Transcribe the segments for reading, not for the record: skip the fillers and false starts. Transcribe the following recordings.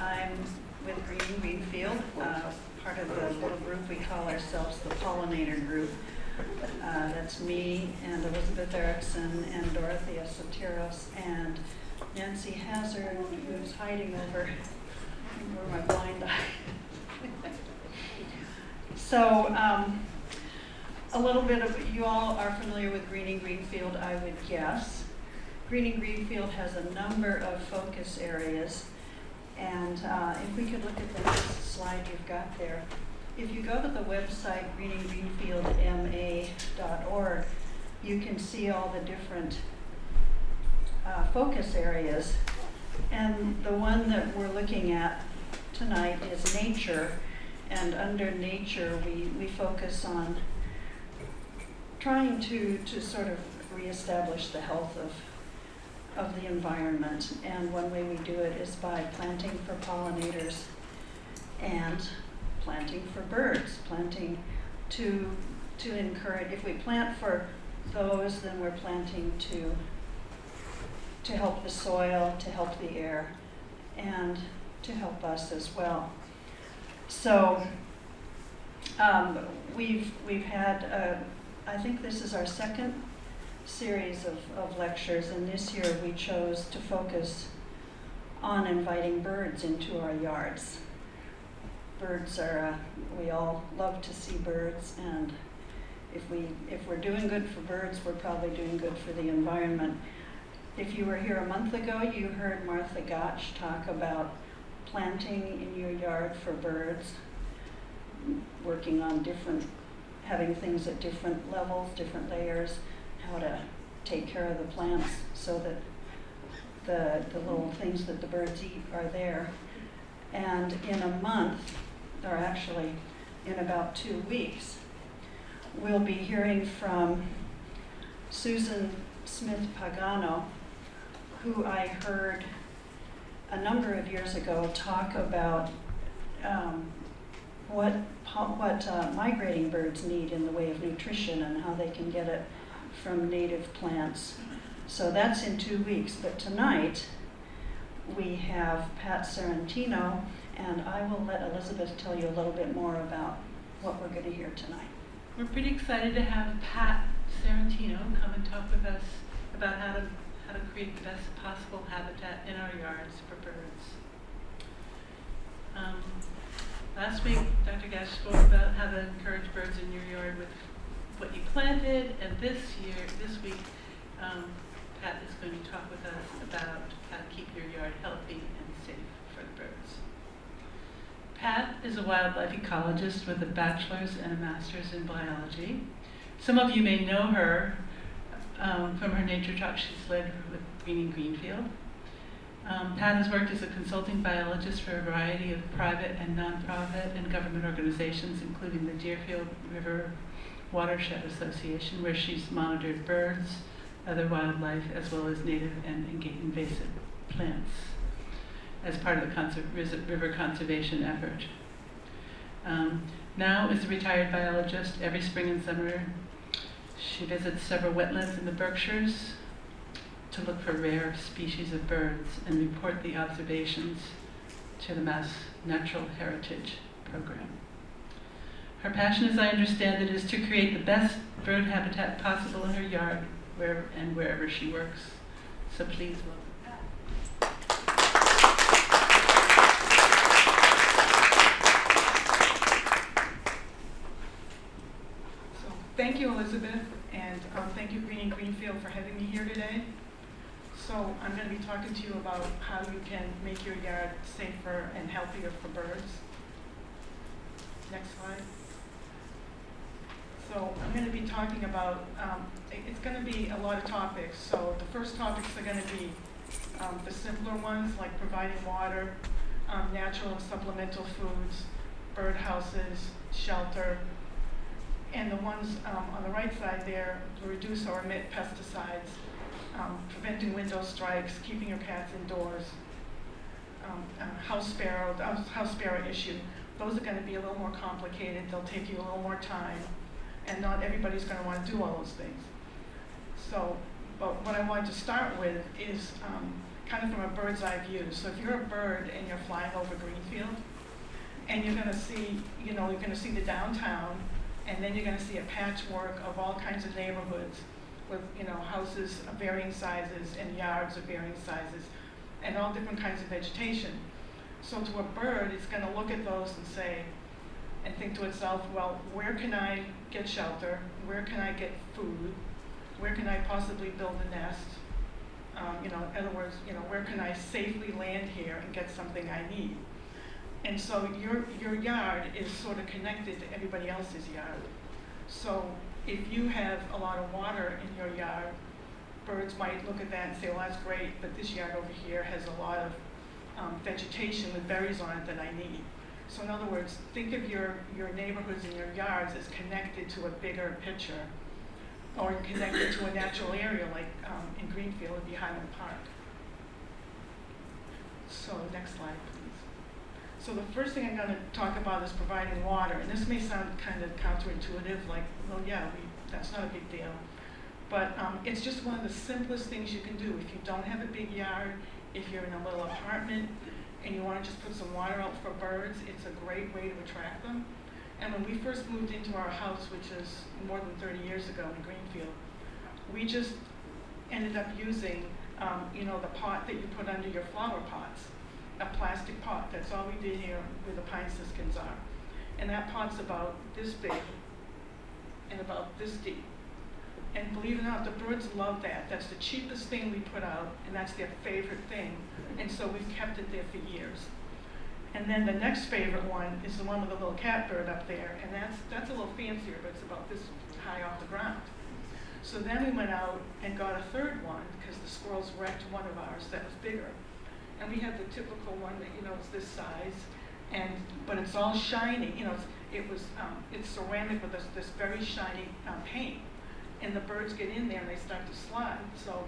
I'm with Greenfield, part of the little group we call ourselves the Pollinator Group. That's me and Elizabeth Erickson and Dorothea Soteros and Nancy Hazard, who's hiding over my blind eye. So, a little bit of, you all are familiar with Greenfield, I would guess. Greenfield has a number of focus areas, and if we could look at the next slide you've got there. If you go to the website greenfieldma.org, you can see all the different focus areas, and the one that we're looking at tonight is nature, and under nature we focus on trying to sort of reestablish the health of the environment, and one way we do it is by planting for pollinators and planting for birds, planting to encourage. If we plant for those, then we're planting to help the soil, to help the air, and to help us as well. So we've had, I think this is our second series of lectures, and this year we chose to focus on inviting birds into our yards. Birds are, we all love to see birds, and if we're doing good for birds, we're probably doing good for the environment. If you were here a month ago, you heard Martha Gotch talk about planting in your yard for birds, working on having things at different levels, different layers, how to take care of the plants so that the little things that the birds eat are there. And in a month, or actually in about 2 weeks, we'll be hearing from Susan Smith Pagano, who I heard a number of years ago talk about what migrating birds need in the way of nutrition and how they can get it from native plants. So that's in 2 weeks. But tonight we have Pat Serrentino, and I will let Elizabeth tell you a little bit more about what we're going to hear tonight. We're pretty excited to have Pat Serrentino come and talk with us about how to create the best possible habitat in our yards for birds. Last week, Dr. Gash spoke about how to encourage birds in your yard with what you planted, and this week, Pat is going to talk with us about how to keep your yard healthy and safe for the birds. Pat is a wildlife ecologist with a bachelor's and a master's in biology. Some of you may know her from her nature talk she's led with Greenfield. Pat has worked as a consulting biologist for a variety of private and nonprofit and government organizations, including the Deerfield River Watershed Association, where she's monitored birds, other wildlife, as well as native and invasive plants as part of the river conservation effort. Now, as a retired biologist, every spring and summer, she visits several wetlands in the Berkshires to look for rare species of birds and report the observations to the Mass Natural Heritage Program. Her passion, as I understand it, is to create the best bird habitat possible in her yard wherever she works. So please welcome Pat. So thank you, Elizabeth, and thank you, Greenfield, for having me here today. So I'm going to be talking to you about how you can make your yard safer and healthier for birds. Next slide. So I'm going to be talking about, it's going to be a lot of topics. So the first topics are going to be the simpler ones, like providing water, natural and supplemental foods, bird houses, shelter, and the ones on the right side there, to reduce or omit pesticides, preventing window strikes, keeping your cats indoors, house sparrow issue. Those are going to be a little more complicated. They'll take you a little more time, and not everybody's going to want to do all those things. So, but what I wanted to start with is kind of from a bird's eye view. So if you're a bird and you're flying over Greenfield, and you're gonna see, you're gonna see the downtown, and then you're gonna see a patchwork of all kinds of neighborhoods with, houses of varying sizes and yards of varying sizes, and all different kinds of vegetation. So to a bird, it's gonna look at those and say, and think to itself, well, where can I get shelter? Where can I get food? Where can I possibly build a nest? In other words, where can I safely land here and get something I need? And so your yard is sort of connected to everybody else's yard. So if you have a lot of water in your yard, birds might look at that and say, well, that's great, but this yard over here has a lot of vegetation with berries on it that I need. So in other words, think of your neighborhoods and your yards as connected to a bigger picture, or connected to a natural area like in Greenfield would be Highland Park. So next slide, please. So the first thing I'm going to talk about is providing water, and this may sound kind of counterintuitive, like, well, yeah, that's not a big deal. But it's just one of the simplest things you can do. If you don't have a big yard, if you're in a little apartment, and you want to just put some water out for birds, it's a great way to attract them. And when we first moved into our house, which is more than 30 years ago in Greenfield, we just ended up using, the pot that you put under your flower pots, a plastic pot. That's all we did here where the pine siskins are. And that pot's about this big and about this deep. And believe it or not, the birds love that. That's the cheapest thing we put out, and that's their favorite thing. And so we've kept it there for years. And then the next favorite one is the one with the little catbird up there, and that's a little fancier, but it's about this high off the ground. So then we went out and got a third one, because the squirrels wrecked one of ours that was bigger. And we had the typical one that, is this size, but it's all shiny. It's ceramic with this very shiny paint. And the birds get in there and they start to slide. So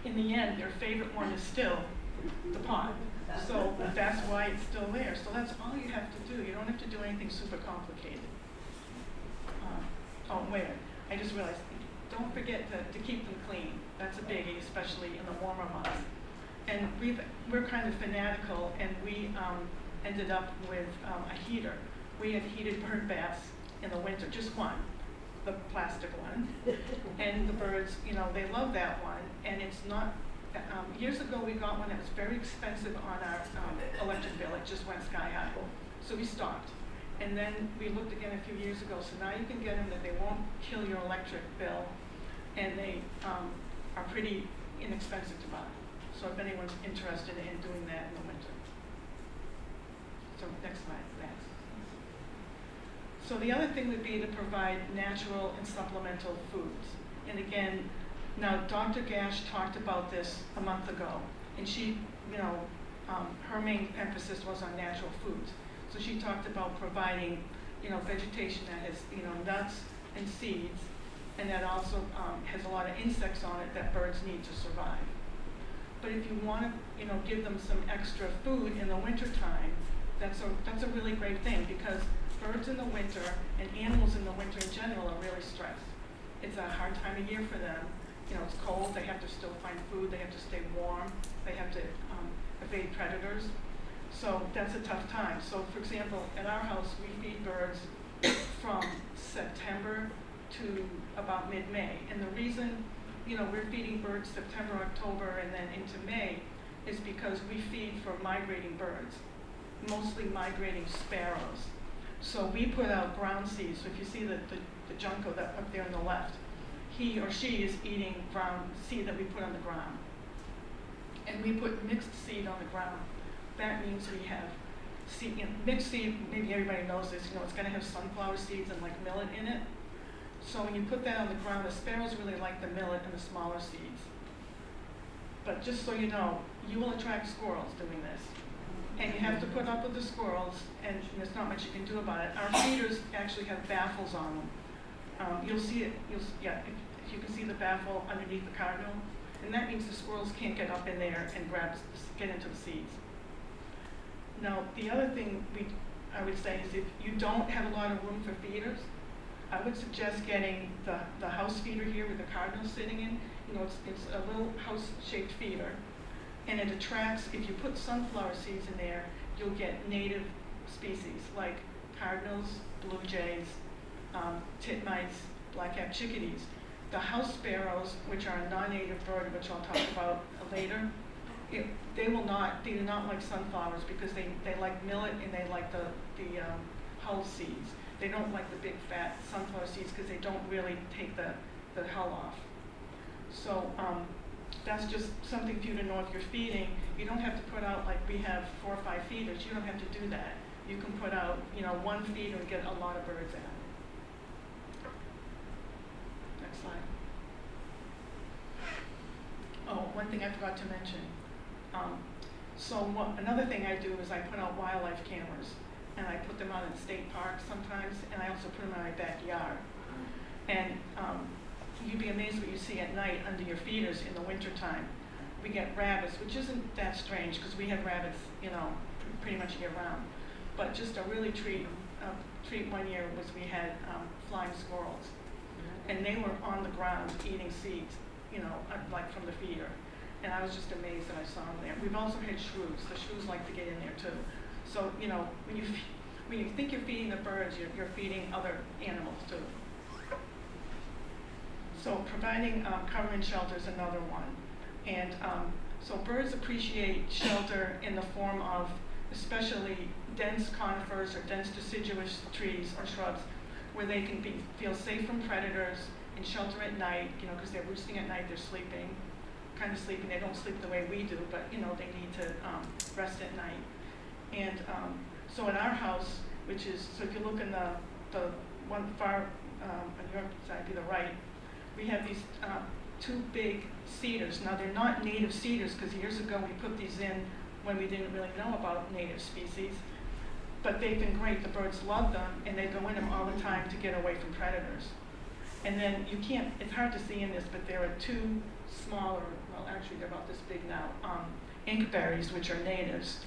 in the end, their favorite one is still the pot. So that's why it's still there. So that's all you have to do. You don't have to do anything super complicated. Oh, wait, I just realized, don't forget to keep them clean. That's a biggie, especially in the warmer months. And we're kind of fanatical, and we ended up with a heater. We had heated bird baths in the winter, just one, the plastic one. And the birds, they love that one. And it's not, years ago we got one that was very expensive on our electric bill. It just went sky high. So we stopped. And then we looked again a few years ago. So now you can get them that they won't kill your electric bill. And they are pretty inexpensive to buy. So if anyone's interested in doing that in the winter. So next slide, thanks. So the other thing would be to provide natural and supplemental foods. And again, now Dr. Gash talked about this a month ago, and she, her main emphasis was on natural foods. So she talked about providing, vegetation that has, nuts and seeds, and that also has a lot of insects on it that birds need to survive. But if you want to, give them some extra food in the wintertime, that's a really great thing, because birds in the winter and animals in the winter in general are really stressed. It's a hard time of year for them. It's cold, they have to still find food, they have to stay warm, they have to evade predators. So that's a tough time. So for example, at our house, we feed birds from September to about mid-May. And the reason, we're feeding birds September, October, and then into May is because we feed for migrating birds, mostly migrating sparrows. So we put out ground seeds. So if you see the junco that up there on the left, he or she is eating ground seed that we put on the ground. And we put mixed seed on the ground. That means we have seed, mixed seed, maybe everybody knows this, it's gonna have sunflower seeds and like millet in it. So when you put that on the ground, the sparrows really like the millet and the smaller seeds. But just so you know, you will attract squirrels doing this. And you have to put up with the squirrels, and there's not much you can do about it. Our feeders actually have baffles on them. You'll see it, if you can see the baffle underneath the cardinal, and that means the squirrels can't get up in there and get into the seeds. Now, the other thing I would say is if you don't have a lot of room for feeders, I would suggest getting the house feeder here with the cardinal sitting in. It's a little house-shaped feeder. And it attracts, if you put sunflower seeds in there, you'll get native species like cardinals, blue jays, titmice, black-capped chickadees. The house sparrows, which are a non-native bird, which I'll talk about later, they do not like sunflowers because they like millet and they like the hull seeds. They don't like the big fat sunflower seeds because they don't really take the hull off. So that's just something for you to know if you're feeding. You don't have to put out, like we have 4 or 5 feeders, you don't have to do that. You can put out, 1 feeder and get a lot of birds out. Next slide. Oh, one thing I forgot to mention. Another thing I do is I put out wildlife cameras, and I put them out in state parks sometimes, and I also put them in my backyard. And you'd be amazed what you see at night under your feeders in the wintertime. We get rabbits, which isn't that strange because we have rabbits, pretty much year round. But just a really treat one year was we had flying squirrels, and they were on the ground eating seeds, like from the feeder. And I was just amazed that I saw them there. We've also had shrews. The shrews like to get in there too. So when you think you're feeding the birds, you're feeding other animals too. So providing cover and shelter is another one. And so birds appreciate shelter in the form of especially dense conifers or dense deciduous trees or shrubs where they can feel safe from predators and shelter at night, because they're roosting at night, they're sleeping. Kind of sleeping. They don't sleep the way we do, but they need to rest at night. And so in our house, which is, so if you look in the one far on your side, be the right, we have these 2 big cedars. Now they're not native cedars because years ago we put these in when we didn't really know about native species, but they've been great. The birds love them and they go in them all the time to get away from predators. And then it's hard to see in this, but there are 2 smaller, well actually they're about this big now, inkberries, which are natives.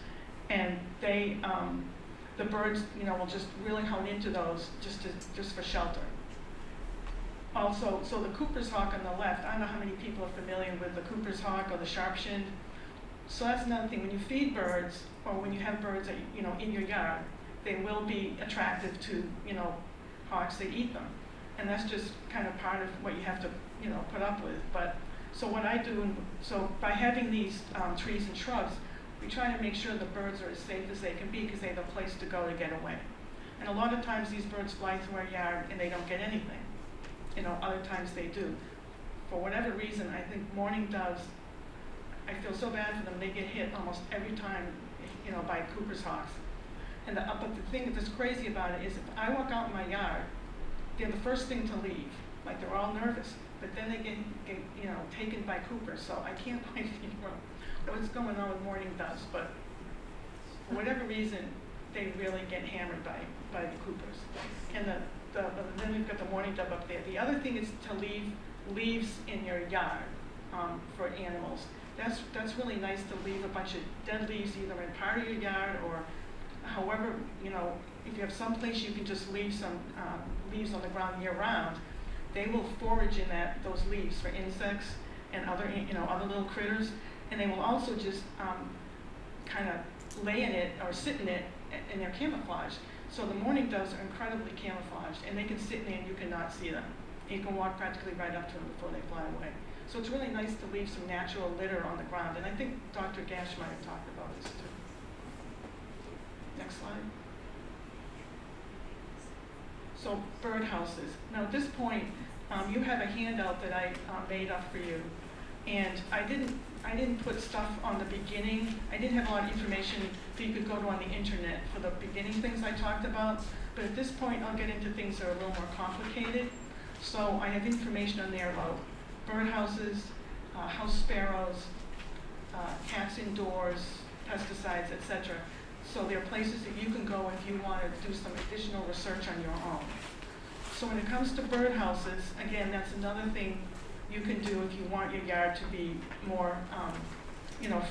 And they, the birds, will just really hone into those just for shelter. Also, so the Cooper's hawk on the left, I don't know how many people are familiar with the Cooper's hawk or the sharp-shinned. So that's another thing, when you feed birds, or when you have birds that, in your yard, they will be attractive to, hawks, they eat them. And that's just kind of part of what you have to, put up with. But so what I do, so by having these trees and shrubs, we try to make sure the birds are as safe as they can be because they have a place to go to get away. And a lot of times these birds fly through our yard and they don't get anything. Other times they do. For whatever reason, I think mourning doves, I feel so bad for them. They get hit almost every time, by Cooper's hawks. And but the thing that's crazy about it is if I walk out in my yard, they're the first thing to leave. Like they're all nervous, but then they get taken by Coopers. So I can't quite figure out what's going on with mourning doves, but for whatever reason, they really get hammered by the Coopers. And then we've got the mourning dove up there. The other thing is to leave leaves in your yard for animals. That's really nice to leave a bunch of dead leaves either in part of your yard or however, if you have some place you can just leave some leaves on the ground year round, they will forage in those leaves for insects and other little critters, and they will also just kind of lay in it or sit in it, and they're camouflaged. So the mourning doves are incredibly camouflaged, and they can sit in there and you cannot see them. You can walk practically right up to them before they fly away. So it's really nice to leave some natural litter on the ground, and I think Dr. Gash might have talked about this too. Next slide. So bird houses. Now at this point, you have a handout that I made up for you, and I didn't put stuff on the beginning. I didn't have a lot of information that you could go to on the internet for the beginning things I talked about. But at this point, I'll get into things that are a little more complicated. So I have information on there about birdhouses, house sparrows, cats indoors, pesticides, etc. So there are places that you can go if you want to do some additional research on your own. So when it comes to birdhouses, again, that's another thing you can do if you want your yard to be more,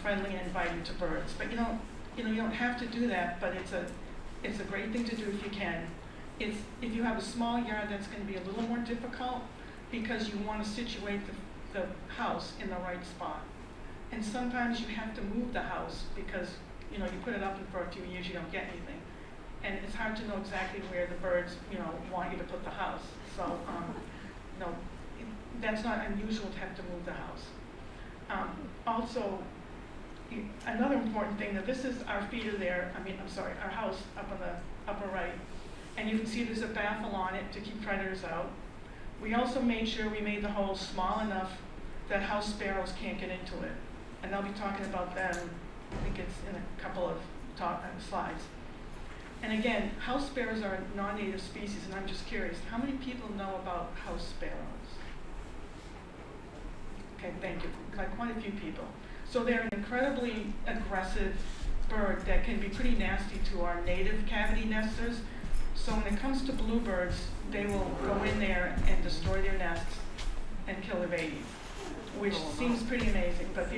friendly and inviting to birds. But you don't have to do that. But it's a great thing to do if you can. If you have a small yard, that's going to be a little more difficult because you want to situate the house in the right spot. And sometimes you have to move the house because, you know, you put it up and for a few years you don't get anything. And it's hard to know exactly where the birds, you know, want you to put the house. So, no, that's not unusual to have to move the house. Also, another important thing, that this is our feeder there, our house up on the upper right. And you can see there's a baffle on it to keep predators out. We also made sure we made the hole small enough that house sparrows can't get into it. And I'll be talking about them, I think it's in a couple of slides. And again, house sparrows are a non-native species, and I'm just curious, how many people know about house sparrows? Okay, thank you. Like quite a few people. So they're an incredibly aggressive bird that can be pretty nasty to our native cavity nesters. So when it comes to bluebirds, they will go in there and destroy their nests and kill their babies, which seems pretty amazing. But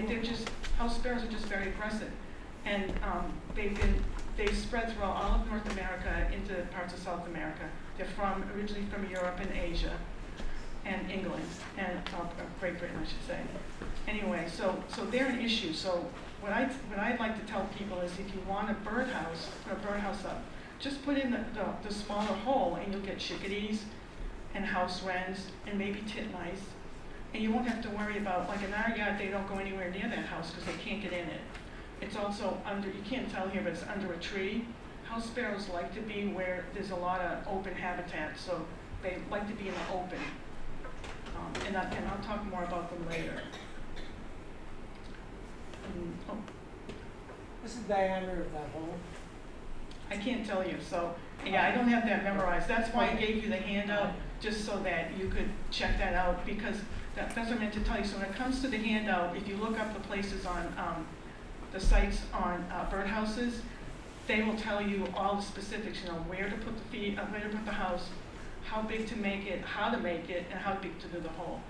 house sparrows are just very aggressive, and they've spread throughout all of North America into parts of South America. They're originally from Europe and Asia, and England, and Great Britain, I should say. Anyway, so they're an issue. So what I'd like to tell people is, if you want a birdhouse, put a birdhouse up, just put in the smaller hole, and you'll get chickadees and house wrens and maybe titmice. And you won't have to worry about, like in our yard, they don't go anywhere near that house because they can't get in it. It's also under, you can't tell here, but it's under a tree. House sparrows like to be where there's a lot of open habitat, so they like to be in the open. And I'll talk more about them later. What's the diameter of that hole? I can't tell you, so yeah, I don't have that memorized. That's why I gave you the handout, just so that you could check that out, because that's what I meant to tell you. So when it comes to the handout, if you look up the places on the sites on birdhouses, they will tell you all the specifics, you know, where to put where to put the house, how big to make it, how to make it, and how big to do the hole.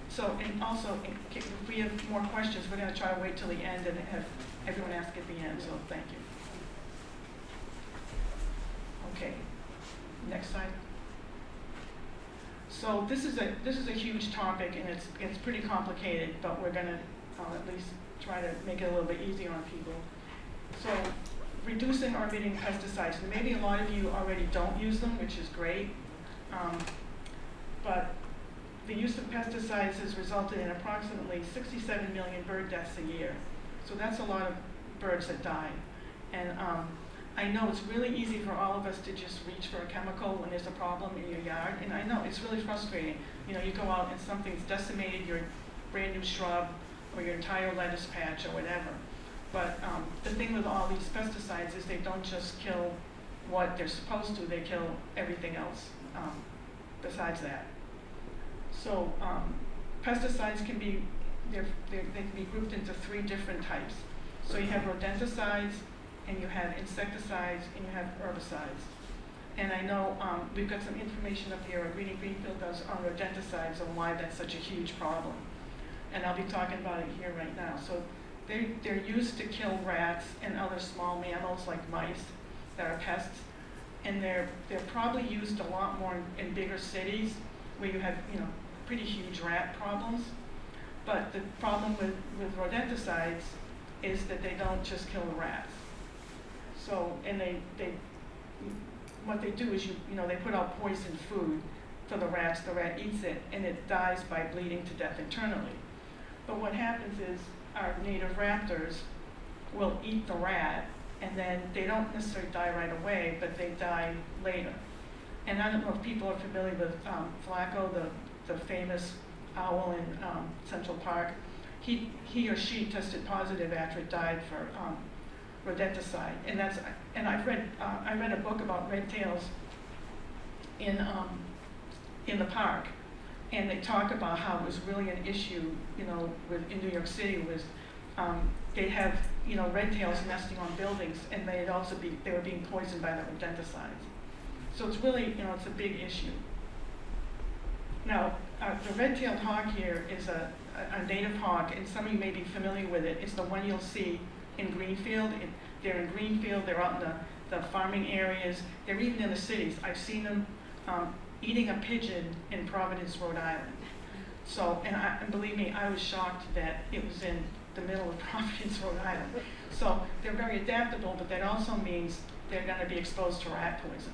So, and also, if we have more questions, we're going to try to wait till the end and have everyone ask at the end, so thank you. Okay, next slide. So this is a huge topic, and it's pretty complicated, but we're going to at least try to make it a little bit easier on people. So, reducing or omitting pesticides. And maybe a lot of you already don't use them, which is great. But the use of pesticides has resulted in approximately 67 million bird deaths a year. So that's a lot of birds that die. And I know it's really easy for all of us to just reach for a chemical when there's a problem in your yard. And I know it's really frustrating. You know, you go out and something's decimated your brand new shrub or your entire lettuce patch or whatever. But the thing with all these pesticides is they don't just kill what they're supposed to, they kill everything else besides that. So pesticides can be, they can be grouped into 3 different types. So you have rodenticides, and you have insecticides, and you have herbicides. And I know we've got some information up here, Greenfield does on rodenticides and why that's such a huge problem. And I'll be talking about it here right now. So they're used to kill rats and other small mammals like mice that are pests. And they're probably used a lot more in bigger cities where you have, you know, pretty huge rat problems. But the problem with rodenticides is that they don't just kill the rats. So, and what they do is, you know, they put out poisoned food for the rats. The rat eats it, and it dies by bleeding to death internally. But what happens is our native raptors will eat the rat, and then they don't necessarily die right away, but they die later. And I don't know if people are familiar with Flacco, the famous owl in Central Park. He or she tested positive after it died for rodenticide, and I read a book about red tails in the park, and they talk about how it was really an issue, you know, in New York City was they'd have, you know, red tails nesting on buildings, and they were being poisoned by the rodenticides. So it's really, you know, it's a big issue. Now, the red-tailed hawk here is a native hawk, and some of you may be familiar with it. It's the one you'll see in Greenfield. They're in Greenfield, they're out in the farming areas, they're even in the cities. I've seen them eating a pigeon in Providence, Rhode Island. So, and believe me, I was shocked that it was in the middle of Providence, Rhode Island. So they're very adaptable, but that also means they're gonna be exposed to rat poison.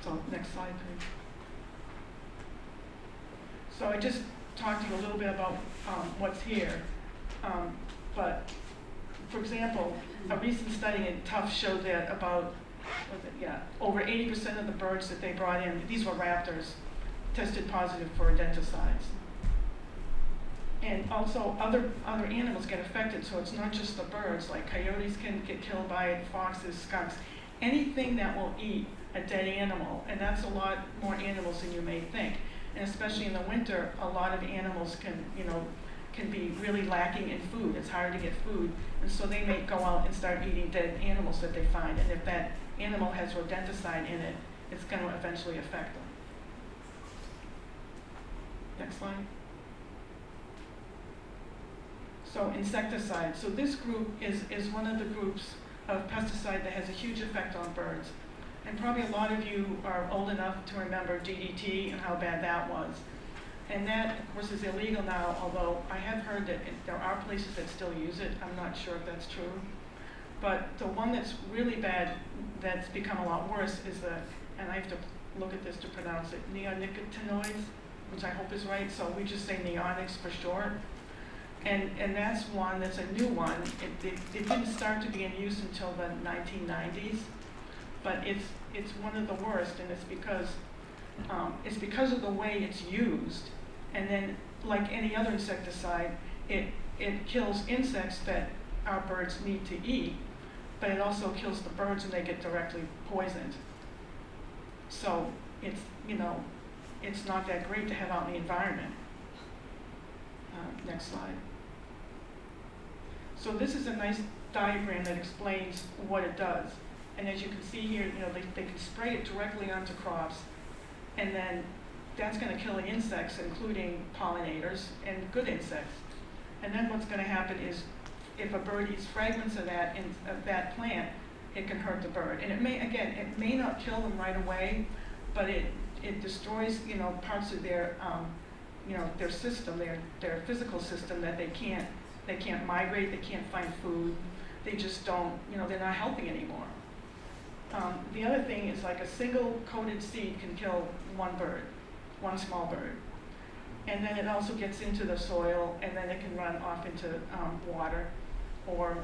So next slide, please. So I just talked to you a little bit about what's here. But for example, a recent study in Tufts showed that about, over 80% of the birds that they brought in, these were raptors, tested positive for rodenticides. And also other animals get affected, so it's not just the birds, like coyotes can get killed by it, foxes, skunks, anything that will eat a dead animal, and that's a lot more animals than you may think. And especially in the winter, a lot of animals can be really lacking in food. It's hard to get food, and so they may go out and start eating dead animals that they find, and if that animal has rodenticide in it, it's going to eventually affect them. Next slide. So insecticide. So this group is one of the groups of pesticide that has a huge effect on birds. And probably a lot of you are old enough to remember DDT and how bad that was. And that, of course, is illegal now, although I have heard that there are places that still use it. I'm not sure if that's true. But the one that's really bad, that's become a lot worse, is and I have to look at this to pronounce it, neonicotinoids, which I hope is right, so we just say neonics for short. And that's one that's a new one. It didn't start to be in use until the 1990s, but it's one of the worst, and it's because of the way it's used. And then, like any other insecticide, it kills insects that our birds need to eat, but it also kills the birds when they get directly poisoned. So it's not that great to have out in the environment. Next slide. So this is a nice diagram that explains what it does. And as you can see here, they can spray it directly onto crops, and then that's going to kill the insects, including pollinators and good insects. And then what's going to happen is, if a bird eats fragments of that plant, it can hurt the bird. And it may not kill them right away, but it destroys parts of their their system, their physical system, that they can't migrate, they can't find food, they just don't, they're not healthy anymore. The other thing is, like, a single coated seed can kill one bird, one small bird. And then it also gets into the soil, and then it can run off into water, or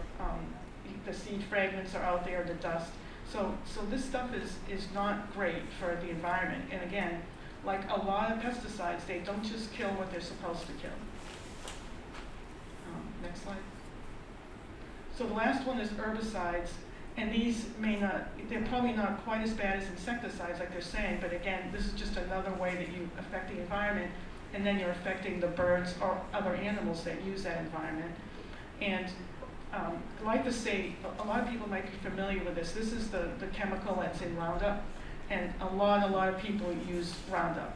the seed fragments are out there, the dust. So this stuff is not great for the environment. And again, like a lot of pesticides, they don't just kill what they're supposed to kill. Next slide. So the last one is herbicides, and these they're probably not quite as bad as insecticides, like they're saying, but again, this is just another way that you affect the environment, and then you're affecting the birds or other animals that use that environment. And glyphosate, a lot of people might be familiar with this. This is the chemical that's in Roundup, and a lot of people use Roundup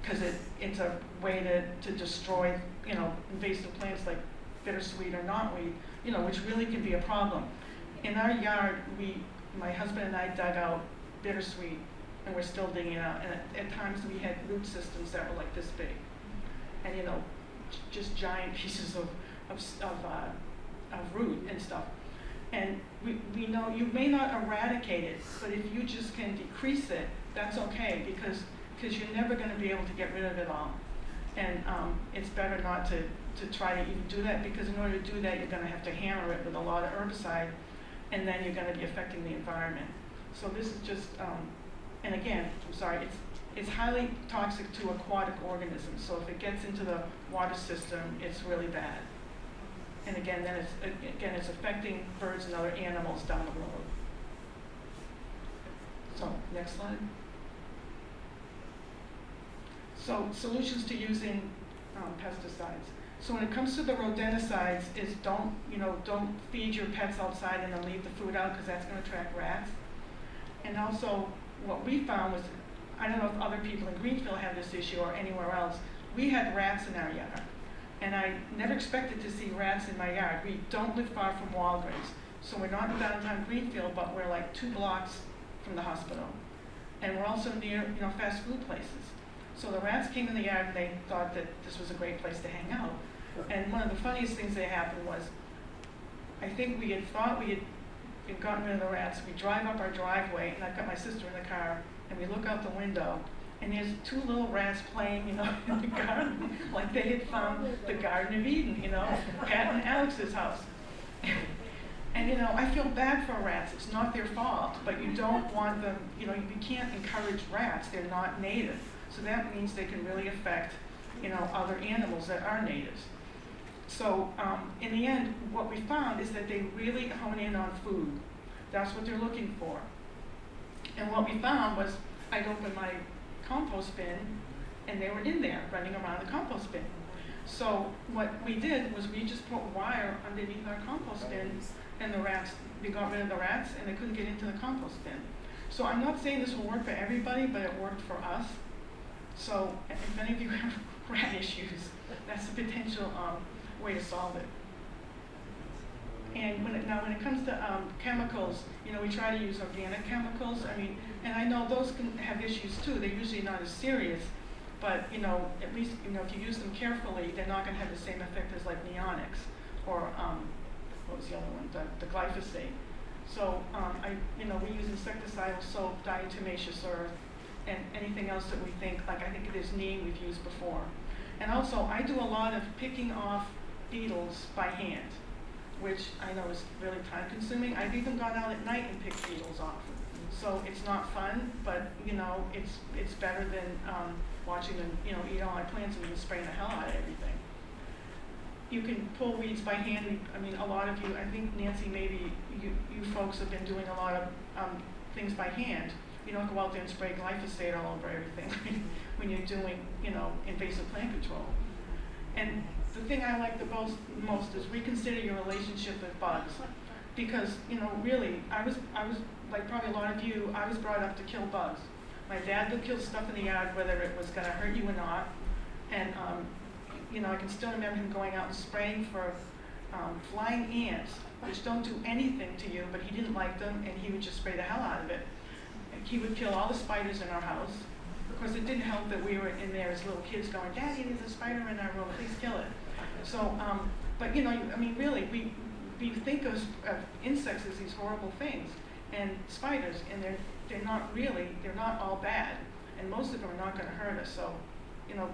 because it's a way to destroy invasive plants like bittersweet or knotweed, which really can be a problem. In our yard, my husband and I dug out bittersweet, and we're still digging it out. And at times we had root systems that were like this big, and just giant pieces of root and stuff. And we know you may not eradicate it, but if you just can decrease it, that's okay, because you're never going to be able to get rid of it all. And it's better not to try to even do that, because in order to do that, you're going to have to hammer it with a lot of herbicide, and then you're going to be affecting the environment. So this is just, and again, I'm sorry, it's highly toxic to aquatic organisms. So if it gets into the water system, it's really bad. And again, then it's affecting birds and other animals down the road. So next slide. So solutions to using pesticides. So when it comes to the rodenticides, is don't feed your pets outside and then leave the food out, because that's going to attract rats. And also, what we found was, I don't know if other people in Greenfield have this issue or anywhere else, we had rats in our yard. And I never expected to see rats in my yard. We don't live far from Walgreens. So we're not in downtown Greenfield, but we're like 2 blocks from the hospital. And we're also near, fast food places. So the rats came in the yard and they thought that this was a great place to hang out. And one of the funniest things that happened was, I think we had thought we had gotten rid of the rats. We drive up our driveway, and I've got my sister in the car, and we look out the window, and there's two little rats playing, in the garden, like they had found the Garden of Eden, Pat and Alex's house. And I feel bad for rats. It's not their fault, but you don't want them, you can't encourage rats. They're not native. So that means they can really affect, other animals that are natives. So in the end, what we found is that they really hone in on food. That's what they're looking for. And what we found was, I'd open my compost bin, and they were in there running around the compost bin. So what we did was we just put wire underneath our compost bin, and we got rid of the rats, and they couldn't get into the compost bin. So I'm not saying this will work for everybody, but it worked for us. So if any of you have rat issues, that's a potential way to solve it. And when it comes to chemicals, we try to use organic chemicals. And I know those can have issues too. They're usually not as serious, but at least if you use them carefully, they're not going to have the same effect as like neonics or what was the other one? The glyphosate. So we use insecticidal soap, diatomaceous earth, and anything else that we think, like I think it is neem we've used before. And also, I do a lot of picking off beetles by hand, which I know is really time consuming. I've even gone out at night and picked beetles off. So it's not fun, but it's better than watching them eat all my plants and spraying the hell out of everything. You can pull weeds by hand. A lot of you, I think Nancy, maybe you folks have been doing a lot of things by hand. You don't go out there and spray glyphosate all over everything when you're doing, invasive plant control. And the thing I like the most is reconsider your relationship with bugs. Because, really, I was like probably a lot of you, I was brought up to kill bugs. My dad would kill stuff in the yard, whether it was going to hurt you or not. And, I can still remember him going out and spraying for flying ants, which don't do anything to you, but he didn't like them, and he would just spray the hell out of it. And he would kill all the spiders in our house. Of course, it didn't help that we were in there as little kids going, "Daddy, there's a spider in our room, please kill it." So, but really, we think of insects as these horrible things, and spiders, and they're not all bad, and most of them are not going to hurt us. So,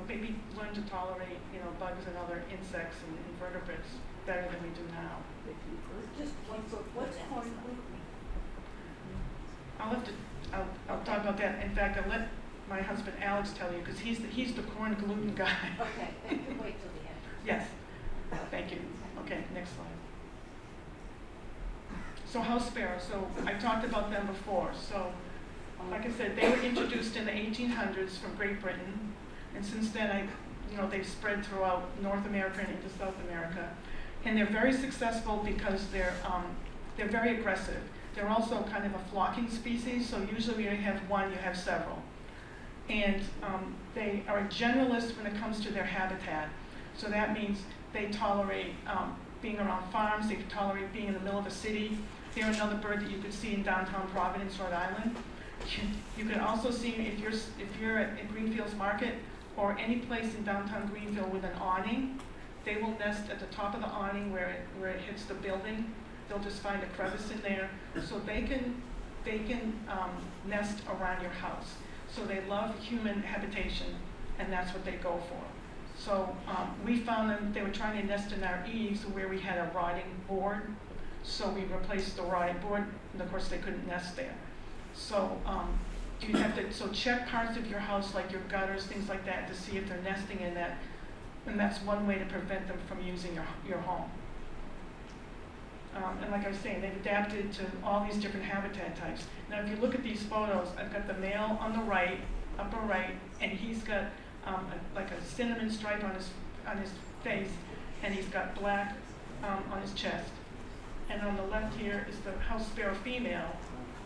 maybe learn to tolerate, bugs and other insects and invertebrates better than we do now. What's corn gluten? I'll talk about that. In fact, I'll let my husband Alex tell you, because he's the corn gluten guy. Okay, wait till the end. Yes, thank you. Okay, next slide. So house sparrows, so I talked about them before. So, like I said, they were introduced in the 1800s from Great Britain, and since then they've spread throughout North America and into South America, and they're very successful because they're very aggressive. They're also kind of a flocking species, so usually when you have one, you have several. And they are a generalist when it comes to their habitat. So that means they tolerate being around farms, they tolerate being in the middle of a city. They're another bird that you could see in downtown Providence, Rhode Island. You can also see if you're at Greenfield's Market or any place in downtown Greenfield with an awning, they will nest at the top of the awning where it hits the building. They'll just find a crevice in there, so they can nest around your house. So they love human habitation, and that's what they go for. So we found them, they were trying to nest in our eaves where we had a rotting board. So we replaced the rotting board, and of course they couldn't nest there. So you have to check parts of your house, like your gutters, things like that, to see if they're nesting in that. And that's one way to prevent them from using your home. And like I was saying, they've adapted to all these different habitat types. Now, if you look at these photos, I've got the male on the right, upper right, and he's got like a cinnamon stripe on his face, and he's got black on his chest. And on the left here is the house sparrow female,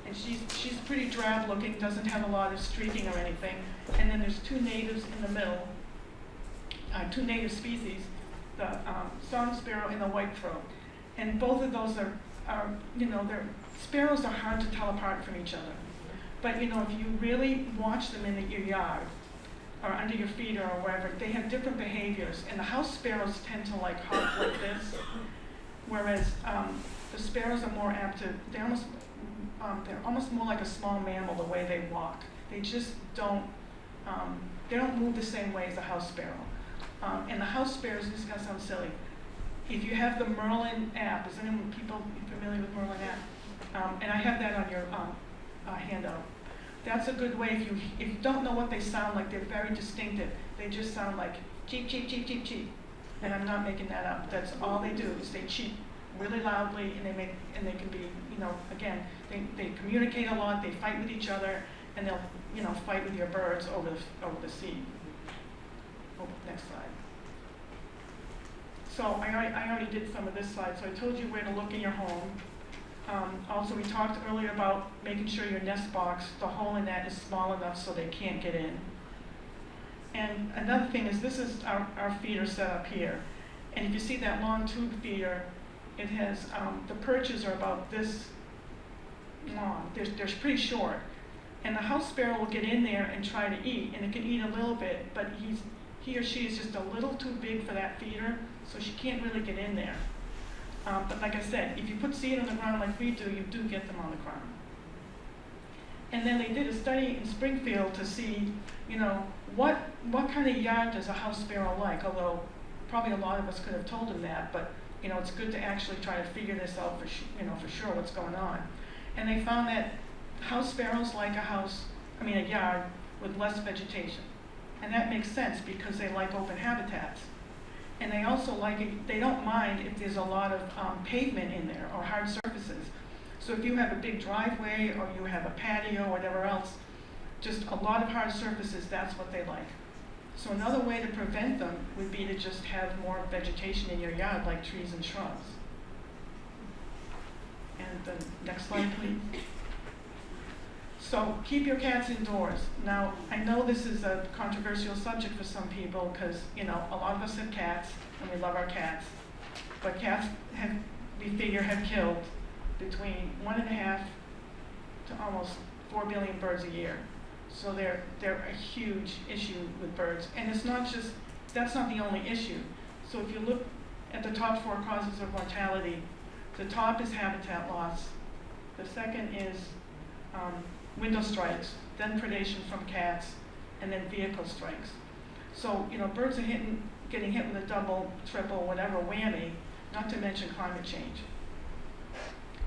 and she's pretty drab looking, doesn't have a lot of streaking or anything. And then there's two natives in the middle, two native species, the song sparrow and the white-throat. And both of those sparrows are hard to tell apart from each other. But if you really watch them in your yard, or under your feet or wherever, they have different behaviors. And the house sparrows tend to like hop like this, whereas the sparrows are more apt to, they're almost more like a small mammal the way they walk. They just don't, they don't move the same way as a house sparrow. And the house sparrows, this is gonna sound silly, if you have the Merlin app, is anyone people familiar with Merlin app? And I have that on your handout. That's a good way if you don't know what they sound like, they're very distinctive. They just sound like cheep, cheep, cheep, cheep, cheep. And I'm not making that up. That's all they do is they cheep really loudly, and they can be, you know, again, they communicate a lot, they fight with each other, and they'll, you know, fight with your birds over the seed. Oh, next slide. So I already did some of this slide, so I told you where to look in your home. Also, we talked earlier about making sure your nest box, the hole in that is small enough so they can't get in. And another thing is, this is our feeder set up here. And if you see that long tube feeder, it has, the perches are about this long. They're pretty short. And the house sparrow will get in there and try to eat, and it can eat a little bit, but he or she is just a little too big for that feeder, so she can't really get in there. But like I said, if you put seed on the ground like we do, you do get them on the ground. And then they did a study in Springfield to see, you know, what kind of yard does a house sparrow like? Although probably a lot of us could have told them that, but you know, it's good to actually try to figure this out for sure what's going on. And they found that house sparrows like a yard with less vegetation. And that makes sense because they like open habitats. And they also like it, they don't mind if there's a lot of pavement in there or hard surfaces. So if you have a big driveway or you have a patio or whatever else, just a lot of hard surfaces, that's what they like. So another way to prevent them would be to just have more vegetation in your yard, like trees and shrubs. And the next slide, please. So keep your cats indoors. Now, I know this is a controversial subject for some people because, you know, a lot of us have cats and we love our cats. But cats we figure, have killed between 1.5 to almost 4 billion birds a year. So they're a huge issue with birds. And it's not just, that's not the only issue. So if you look at the top 4 causes of mortality, the top is habitat loss. The second is window strikes, then predation from cats, and then vehicle strikes. So, you know, birds are getting hit with a double, triple, whatever whammy, not to mention climate change.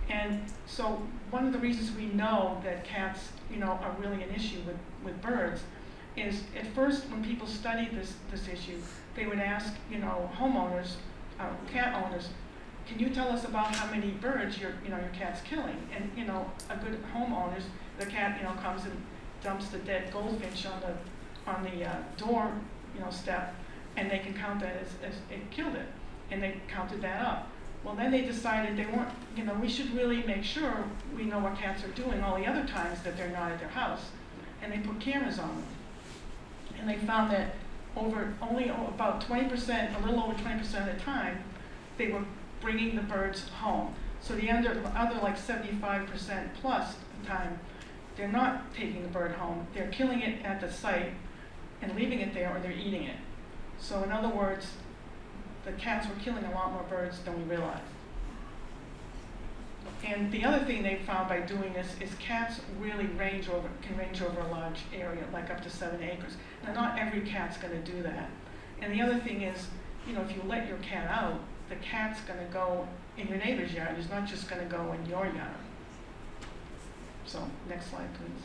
And so one of the reasons we know that cats, you know, are really an issue with birds is at first when people studied this issue, they would ask, you know, homeowners, cat owners, can you tell us about how many birds your cat's killing? And, you know, a good homeowner, the cat, you know, comes and dumps the dead goldfinch on the door, you know, step, and they can count that as it killed it. And they counted that up. Well, then they decided they weren't, you know, we should really make sure we know what cats are doing all the other times that they're not at their house. And they put cameras on them. And they found that only about 20%, a little over 20% of the time, they were bringing the birds home. So the other like 75% plus the time, they're not taking the bird home. They're killing it at the site and leaving it there, or they're eating it. So in other words, the cats were killing a lot more birds than we realized. And the other thing they found by doing this is cats really can range over a large area, like up to 7 acres. Now, not every cat's going to do that. And the other thing is, you know, if you let your cat out, the cat's going to go in your neighbor's yard. It's not just going to go in your yard. So, next slide, please.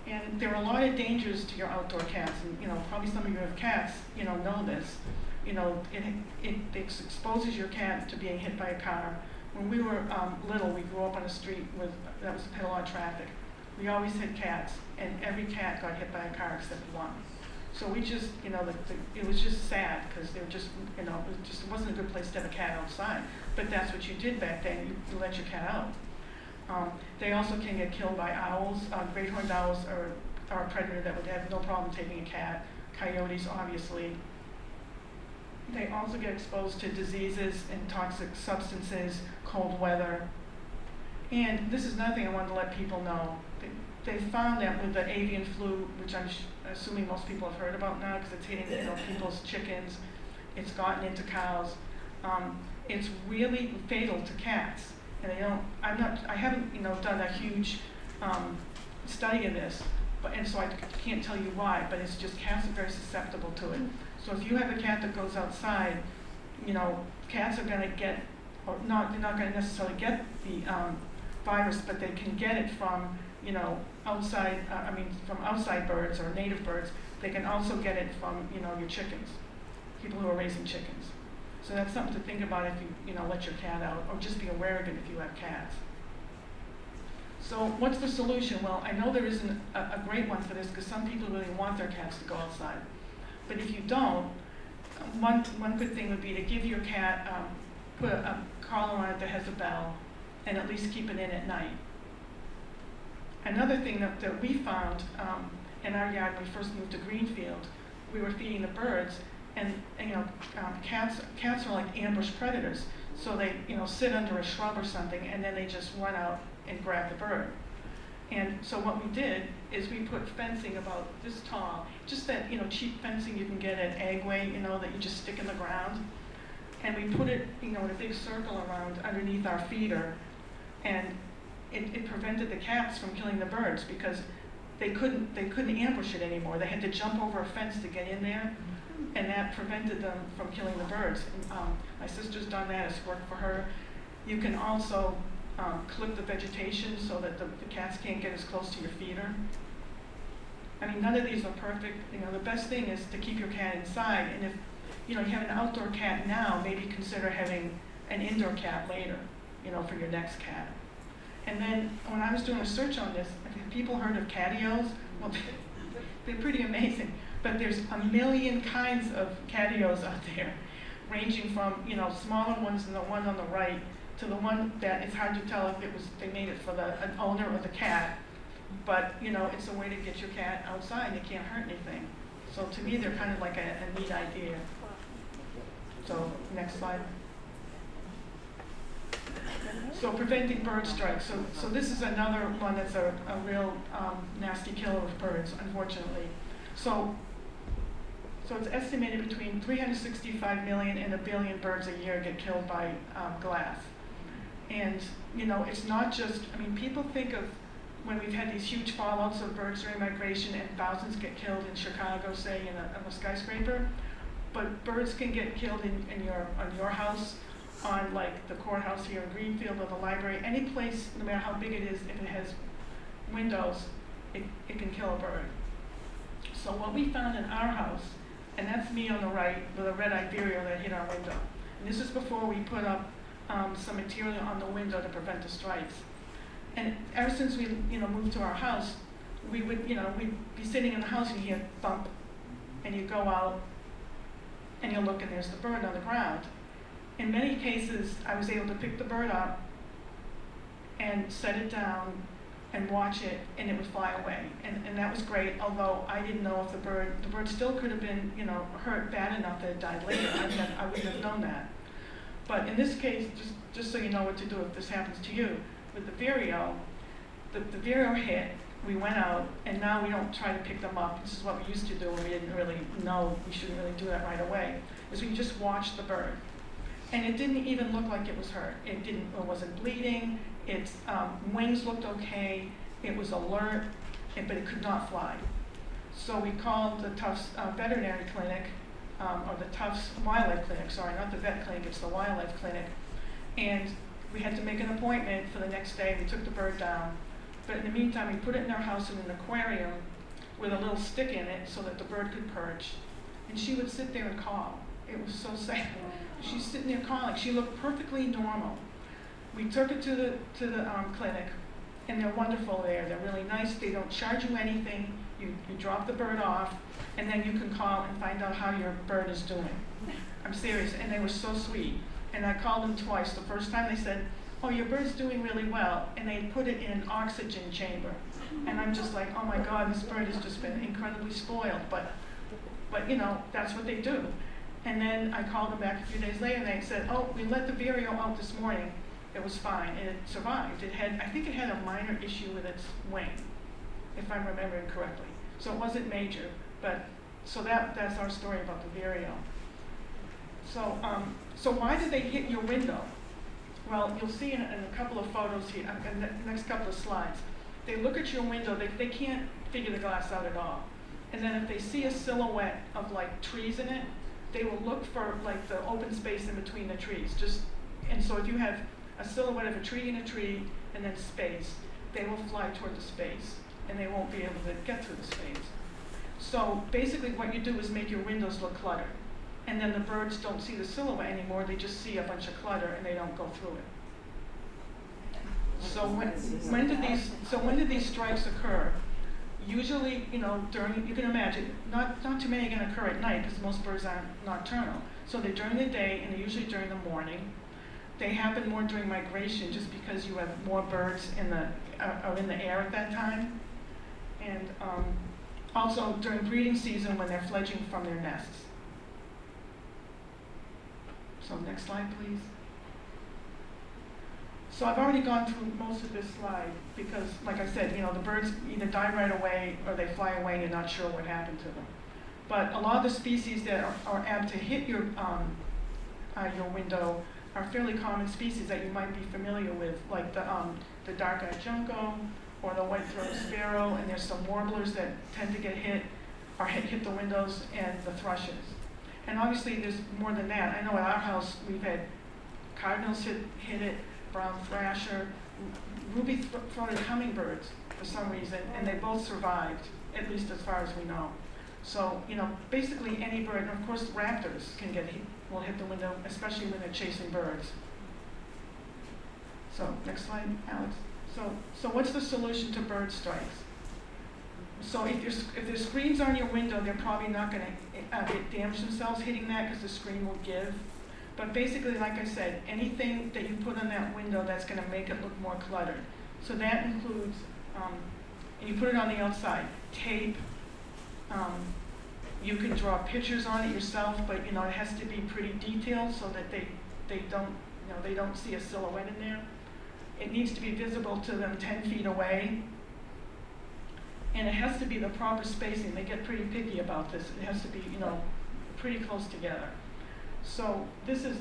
And there are a lot of dangers to your outdoor cats, and you know, probably some of you have cats, you know this. You know, it exposes your cat to being hit by a car. When we were little, we grew up on a street that had a lot of traffic. We always had cats, and every cat got hit by a car except one. So we just, you know, it was just sad because they were just, you know, it wasn't a good place to have a cat outside. But that's what you did back then. You let your cat out. They also can get killed by owls. Great horned owls are a predator that would have no problem taking a cat. Coyotes, obviously. They also get exposed to diseases and toxic substances, cold weather. And this is another thing I wanted to let people know. they found that with the avian flu, which I'm assuming most people have heard about now because it's hitting people's chickens, it's gotten into cows. It's really fatal to cats, and I haven't done a huge study of this, and so I can't tell you why, but it's just cats are very susceptible to it. So if you have a cat that goes outside, cats are going to get, or not, they're not going to necessarily get the virus, but they can get it from, outside, from outside birds or native birds. They can also get it from, your chickens, people who are raising chickens. So that's something to think about if you, let your cat out, or just be aware of it if you have cats. So what's the solution? Well, I know there isn't a great one for this because some people really want their cats to go outside. But if you don't, one good thing would be to give your cat, put a collar on it that has a bell, and at least keep it in at night. Another thing that we found in our yard when we first moved to Greenfield, we were feeding the birds, and cats are like ambush predators. So they sit under a shrub or something, and then they just run out and grab the bird. And so what we did is we put fencing about this tall, just that cheap fencing you can get at Agway, that you just stick in the ground. And we put it in a big circle around underneath our feeder, and it prevented the cats from killing the birds because they couldn't ambush it anymore. They had to jump over a fence to get in there, and that prevented them from killing the birds. And, my sister's done that, it's worked for her. You can also clip the vegetation so that the cats can't get as close to your feeder. I mean, none of these are perfect. The best thing is to keep your cat inside, and if you have an outdoor cat now, maybe consider having an indoor cat later, for your next cat. And then when I was doing research on this, have people heard of catios? Well, they're pretty amazing. But there's a million kinds of catios out there, ranging from smaller ones than the one on the right to the one that it's hard to tell if they made it for an owner or the cat. But it's a way to get your cat outside and it can't hurt anything. So to me, they're kind of like a neat idea. So next slide. So preventing bird strikes. So this is another one that's a real nasty killer of birds, unfortunately. So it's estimated between 365 million and 1 billion birds a year get killed by glass. And it's not just, people think of when we've had these huge fallouts of birds during migration and thousands get killed in Chicago, say in a skyscraper, but birds can get killed on your house, on like the courthouse here in Greenfield or the library, any place, no matter how big it is, if it has windows, it can kill a bird. So what we found in our house, and that's me on the right with a red-eyed vireo that hit our window. And this is before we put up some material on the window to prevent the strikes. And ever since we moved to our house, we would we'd be sitting in the house and you hear thump, and you go out and you look and there's the bird on the ground. In many cases, I was able to pick the bird up and set it down and watch it, and it would fly away. And that was great, although I didn't know if the bird still could have been, hurt bad enough that it died later. I wouldn't have known that. But in this case, just so you know what to do if this happens to you, with the vireo, the vireo hit, we went out, and now we don't try to pick them up. This is what we used to do when we didn't really know we shouldn't really do that right away, is we just watched the bird. And it didn't even look like it was hurt. It wasn't bleeding, its wings looked okay, it was alert, but it could not fly. So we called the Tufts veterinary clinic, or the Tufts wildlife clinic, sorry, not the vet clinic, it's the wildlife clinic. And we had to make an appointment for the next day. We took the bird down. But in the meantime, we put it in our house in an aquarium with a little stick in it so that the bird could perch. And she would sit there and call. It was so sad. She's sitting there calling. She looked perfectly normal. We took it to the clinic, and they're wonderful there. They're really nice. They don't charge you anything. You drop the bird off, and then you can call and find out how your bird is doing. I'm serious, and they were so sweet. And I called them twice. The first time they said, "Oh, your bird's doing really well," and they put it in an oxygen chamber. And I'm just like, oh my God, this bird has just been incredibly spoiled. But that's what they do. And then I called them back a few days later, and they said, "Oh, we let the vireo out this morning. It was fine, and it survived. I think it had a minor issue with its wing, if I'm remembering correctly. So it wasn't major, but, so that's our story about the Vireo. So, so why did they hit your window? Well, you'll see in a couple of photos here, in the next couple of slides. They look at your window, they can't figure the glass out at all. And then if they see a silhouette of like trees in it, they will look for like the open space in between the trees. And so if you have a silhouette of a tree and then space, they will fly toward the space, and they won't be able to get through the space. So basically what you do is make your windows look cluttered. And then the birds don't see the silhouette anymore, they just see a bunch of clutter and they don't go through it. So when did these strikes occur? Usually, you can imagine, not too many are gonna occur at night because most birds aren't nocturnal. So they're during the day and they're usually during the morning. They happen more during migration just because you have more birds are in the air at that time. And also during breeding season when they're fledging from their nests. So next slide, please. So I've already gone through most of this slide because, like I said, the birds either die right away or they fly away and you're not sure what happened to them. But a lot of the species that are apt to hit your window are fairly common species that you might be familiar with, like the dark-eyed junco or the white-throated sparrow, and there's some warblers that tend to get hit or hit the windows, and the thrushes. And obviously there's more than that. I know at our house we've had cardinals hit it, brown thrasher, ruby-throated hummingbirds for some reason, and they both survived, at least as far as we know. So, basically any bird, and of course raptors will hit the window, especially when they're chasing birds. So, next slide, Alex. So what's the solution to bird strikes? So if their screens are on your window, they're probably not going to damage themselves hitting that because the screen will give. But basically, like I said, anything that you put on that window that's going to make it look more cluttered. So that includes, and you put it on the outside, tape. You can draw pictures on it yourself, but it has to be pretty detailed so that they don't see a silhouette in there. It needs to be visible to them 10 feet away. And it has to be the proper spacing. They get pretty picky about this. It has to be, pretty close together. So this is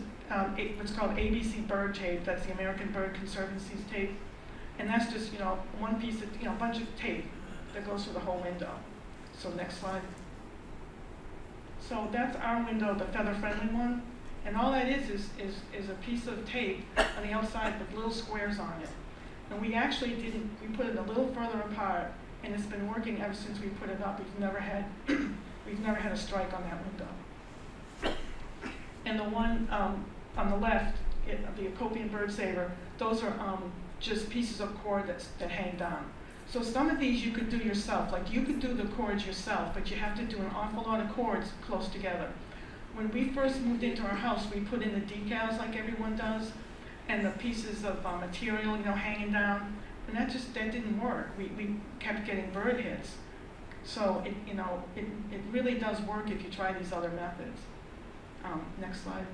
what's called ABC bird tape. That's the American Bird Conservancy's tape. And that's just, one piece of, a bunch of tape that goes through the whole window. So next slide. So that's our window, the feather-friendly one. And all that is a piece of tape on the outside with little squares on it. And we actually we put it a little further apart, and it's been working ever since we put it up. We've never had a strike on that window. And the one on the left, the Acopian bird saver, those are just pieces of cord that hang down. So some of these you could do yourself, like you could do the cords yourself, but you have to do an awful lot of cords close together. When we first moved into our house, we put in the decals like everyone does, and the pieces of material, hanging down, and that didn't work. We kept getting bird hits. So it really does work if you try these other methods. Next slide.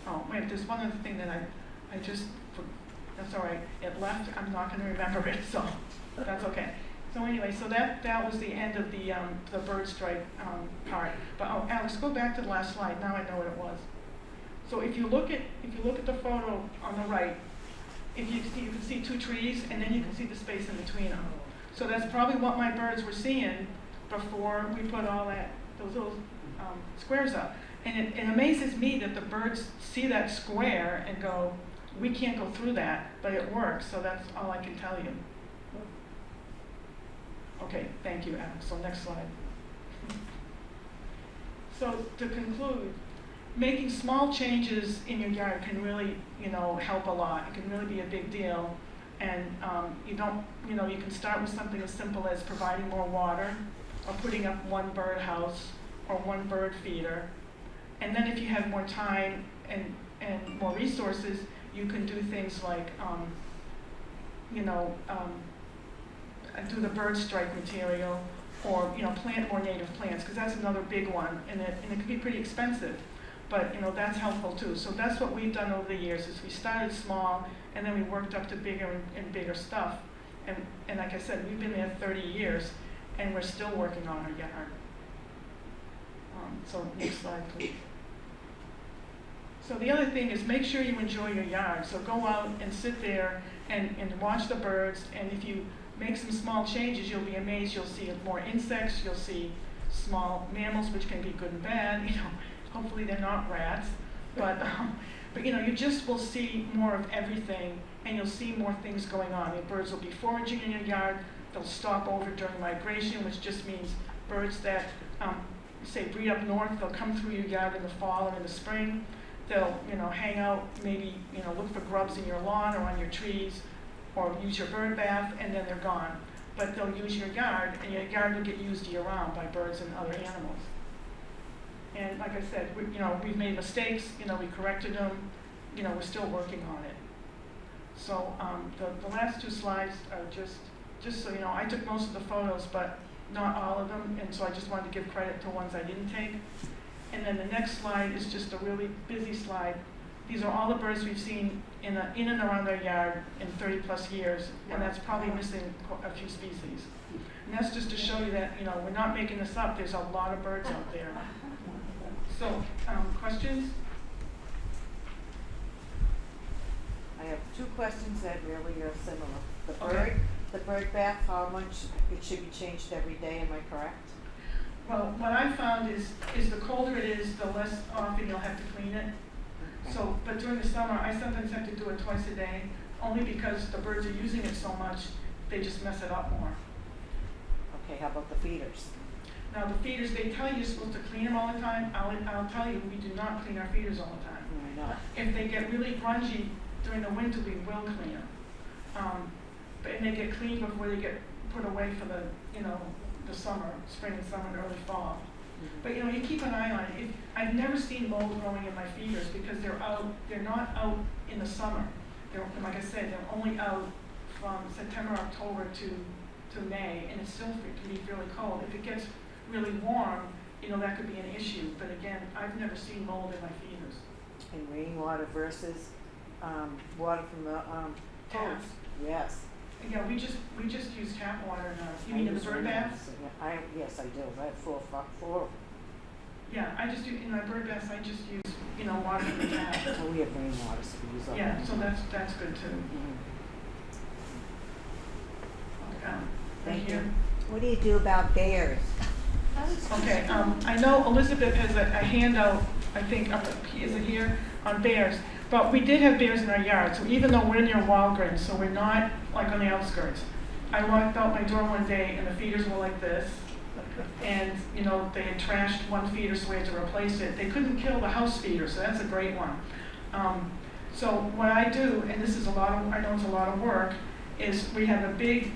Oh wait, there's one other thing that I just, that's all right. It left. I'm not going to remember it, so that's okay. So anyway, so that was the end of the bird strike part. But Alex, go back to the last slide. Now I know what it was. So if you look at the photo on the right, you can see two trees, and then you can see the space in between them. So that's probably what my birds were seeing before we put all those little squares up. And it amazes me that the birds see that square and go, we can't go through that, but it works. So that's all I can tell you. Okay, thank you, Alex. So next slide. So to conclude, making small changes in your yard can really, help a lot. It can really be a big deal. And you can start with something as simple as providing more water, or putting up one bird house, or one bird feeder. And then if you have more time and more resources, you can do things like, do the bird strike material, or plant more native plants, because that's another big one, and it can be pretty expensive, but that's helpful too. So that's what we've done over the years. Is we started small, and then we worked up to bigger and bigger stuff, And like I said, we've been there 30 years, and we're still working on our yard. So next slide, please. So the other thing is make sure you enjoy your yard. So go out and sit there and watch the birds, and if you make some small changes, you'll be amazed. You'll see more insects, you'll see small mammals, which can be good and bad. Hopefully they're not rats, but you just will see more of everything, and you'll see more things going on. The birds will be foraging in your yard. They'll stop over during migration, which just means birds that say breed up north. They'll come through your yard in the fall or in the spring. They'll hang out, maybe look for grubs in your lawn or on your trees, or use your bird bath, and then they're gone. But they'll use your yard, and your yard will get used year-round by birds and other animals. And like I said, we've made mistakes. We corrected them. We're still working on it. So the last two slides are just so you know, I took most of the photos, but not all of them, and so I just wanted to give credit to ones I didn't take. And then the next slide is just a really busy slide. These are all the birds we've seen in and around our yard in 30 plus years, and that's probably missing a few species. And that's just to show you that we're not making this up. There's a lot of birds out there. So, questions? I have two questions that really are similar. Okay. The bird bath, how much it should be changed every day, am I correct? Well, what I found is the colder it is, the less often you'll have to clean it. Okay. So, but during the summer, I sometimes have to do it twice a day, only because the birds are using it so much, they just mess it up more. Okay, how about the feeders? Now, the feeders, they tell you you're supposed to clean them all the time. I'll tell you, we do not clean our feeders all the time. I know. If they get really grungy during the winter, we will clean them. And they get cleaned before they get put away for the summer, spring and summer and early fall. Mm-hmm. But you keep an eye on it. I've never seen mold growing in my feeders because they're not out in the summer. Like I said, they're only out from September, October to May, and it can be fairly cold. If it gets really warm, that could be an issue. But again, I've never seen mold in my feeders. And rainwater versus water from the Taps. Yes. Yeah, we just use tap water you mean in the bird baths? Yes, I do. I have four. Yeah, I just do, in my bird baths, I just use, water from the tap. Oh, we have rainwater, so we use all Yeah, that. so that's good too. Mhm. Thank you. What do you do about bears? Okay, I know Elizabeth has a handout, I think, is it here, on bears. But we did have bears in our yard, so even though we're near Walgreens, so we're not like on the outskirts. I walked out my door one day and the feeders were like this. And, they had trashed one feeder, so we had to replace it. They couldn't kill the house feeder, so that's a great one. So what I do, and this is I know it's a lot of work, is we have a big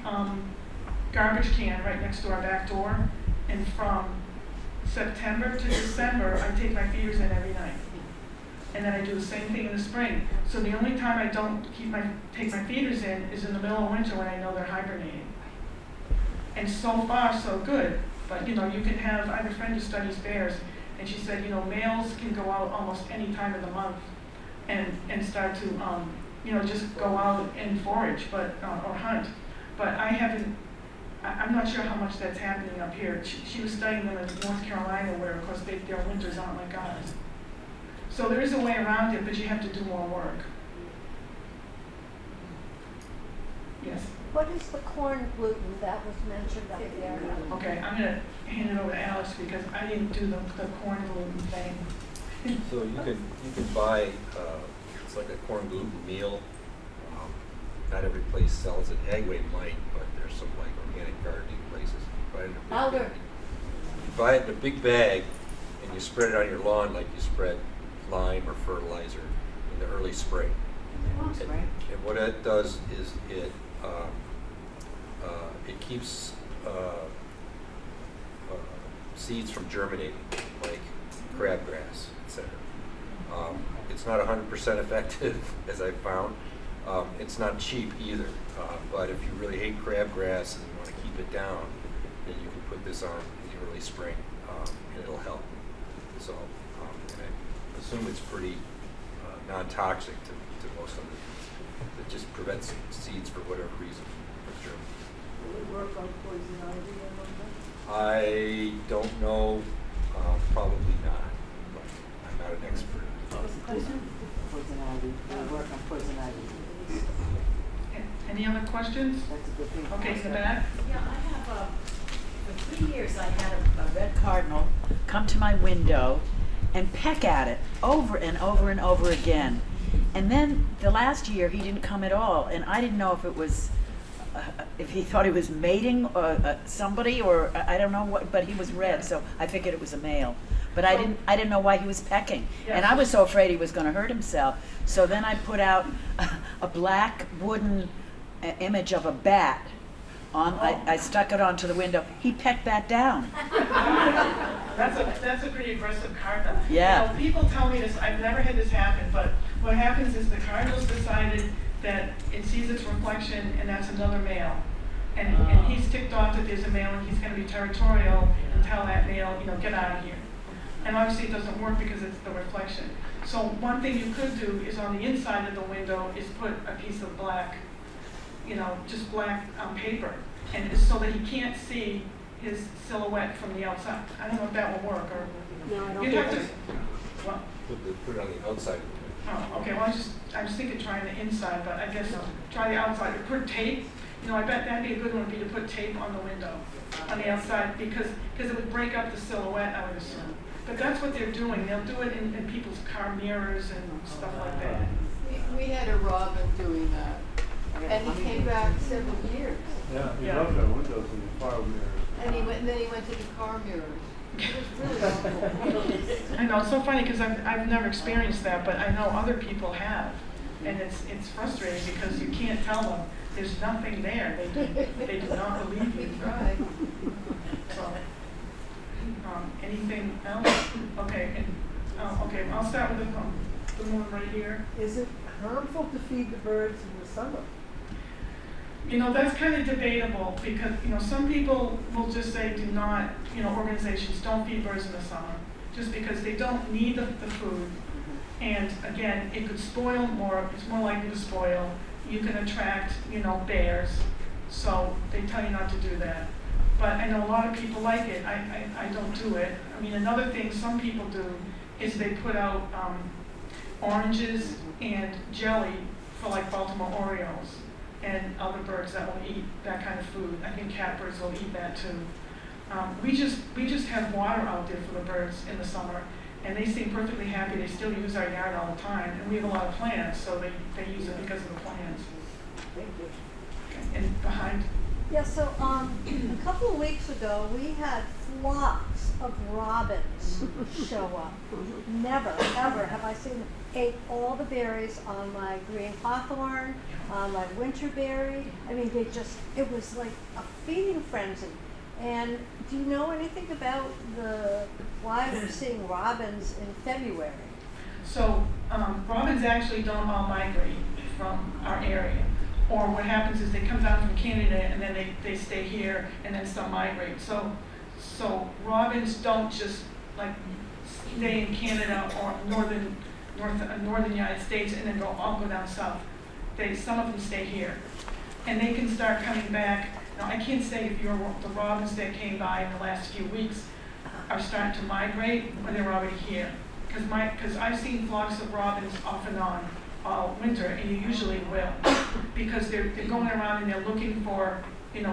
garbage can right next to our back door. And from September to December, I take my feeders in every night. And then I do the same thing in the spring. So the only time I don't take my feeders in is in the middle of winter when I know they're hibernating. And so far, so good. But you can have, I have a friend who studies bears, and she said, males can go out almost any time of the month and start to, just go out and forage, or hunt. But I'm not sure how much that's happening up here. She was studying them in North Carolina, where of course their winters aren't like ours. So there is a way around it, but you have to do more work. Yes. What is the corn gluten that was mentioned up there? Okay, I'm going to hand it over to Alex because I didn't do the corn gluten thing. So you can buy it's like a corn gluten meal. Not every place sells it. Agway might, but there's some like organic gardening places. Alder. You buy it in a big bag and you spread it on your lawn like you spread lime or fertilizer in the early spring. And what it does is it keeps seeds from germinating, like crabgrass, etc. It's not 100% effective, as I found. It's not cheap either, but if you really hate crabgrass and you want to keep it down, then you can put this on in the early spring, and it'll help. So, and I assume it's pretty non-toxic to most of it. It just prevents seeds for whatever reason from Germany. Will it work on poison ivy a little bit? I don't know, probably not, but I'm not an expert. What was the question? Poison ivy, will it work on poison ivy? Any other questions? That's a good thing. to Okay, in ask the her. back? Yeah, I have for 3 years I had a red cardinal come to my window and peck at it over and over and over again. And then the last year he didn't come at all, and I didn't know if it was, if he thought he was mating somebody, or I don't know what, but he was red, so I figured it was a male. But I didn't know why he was pecking, and I was so afraid he was going to hurt himself. So then I put out a black wooden image of a bat. I stuck it onto the window. He pecked that down. That's a pretty aggressive cardinal. Yeah. You know, people tell me this, I've never had this happen, but what happens is the cardinal's decided that it sees its reflection and that's another male. And he's ticked off that there's a male and he's going to be territorial and tell that male, get out of here. And obviously it doesn't work because it's the reflection. So one thing you could do is on the inside of the window is put a piece of black, just black paper, and so that he can't see his silhouette from the outside. I don't know if that will work, or No, I don't you'd think have to. so. Well, Put it on the outside of the window. oh, okay. Well, I was thinking trying the inside, but I guess try the outside. Or put tape. I bet that'd be a good one. Would be to put tape on the window, on the outside, because it would break up the silhouette, I would assume. But that's what they're doing. They'll do it in people's car mirrors and stuff like that. We had a robin doing that, and he came back several years. Yeah, he Yeah. loved our windows in the car mirrors. And then he went to the car mirrors. It was really awful. I know, it's so funny because I've never experienced that, but I know other people have. And it's frustrating because you can't tell them there's nothing there. They do not believe We you. tried. So, anything else? Okay, okay, I'll start with the one right here. Is it harmful to feed the birds in the summer? That's kind of debatable because, some people will just say do not, organizations don't feed birds in the summer just because they don't need the food. And again, it could spoil more, it's more likely to spoil. You can attract, bears. So they tell you not to do that. But I know a lot of people like it. I don't do it. I mean, another thing some people do is they put out oranges and jelly for like Baltimore Orioles and other birds that will eat that kind of food. I think catbirds will eat that too. We just have water out there for the birds in the summer, and they seem perfectly happy. They still use our yard all the time, and we have a lot of plants, so they use it because of the plants. Thank you. And behind, Yeah, so a couple of weeks ago, we had flocks of robins show up. Never, ever have I seen them. Ate all the berries on my green hawthorn, on my winterberry. I mean, it was like a feeding frenzy. And do you know anything about why we're seeing robins in February? so robins actually don't all migrate from our area. Or what happens is they come down from Canada and then they stay here and then some migrate. So robins don't just like stay in Canada or northern United States and then all go down south. Some of them stay here, and they can start coming back. Now I can't say if the robins that came by in the last few weeks are starting to migrate or they're already here. Because I've seen flocks of robins off and on all winter, and you usually will, because they're going around and they're looking for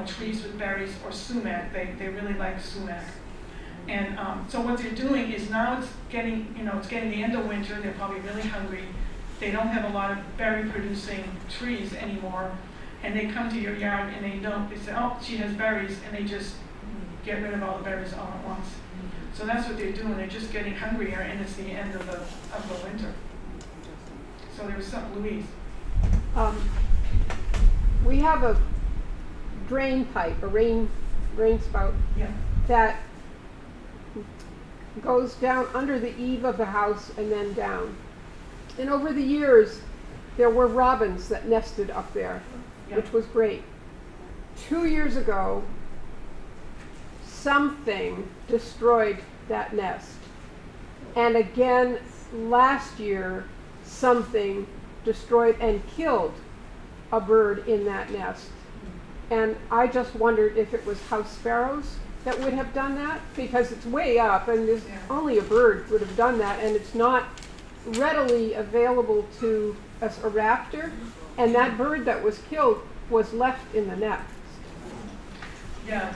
trees with berries or sumac. They really like sumac. And so what they're doing is now it's getting the end of winter. They're probably really hungry. They don't have a lot of berry producing trees anymore, and they come to your yard and they say, oh, she has berries, and they just get rid of all the berries all at once. So that's what they're doing. They're just getting hungrier, and it's the end of the winter. So there was something, Louise. We have a drain pipe, a rain spout Yeah. that goes down under the eave of the house and then down. And over the years, there were robins that nested up there, Yeah. which was great. 2 years ago, something destroyed that nest. And again, last year, something destroyed and killed a bird in that nest. And I just wondered if it was house sparrows that would have done that, because it's way up and there's Yeah. only a bird would have done that, and it's not readily available to a raptor. And that bird that was killed was left in the nest. Yeah,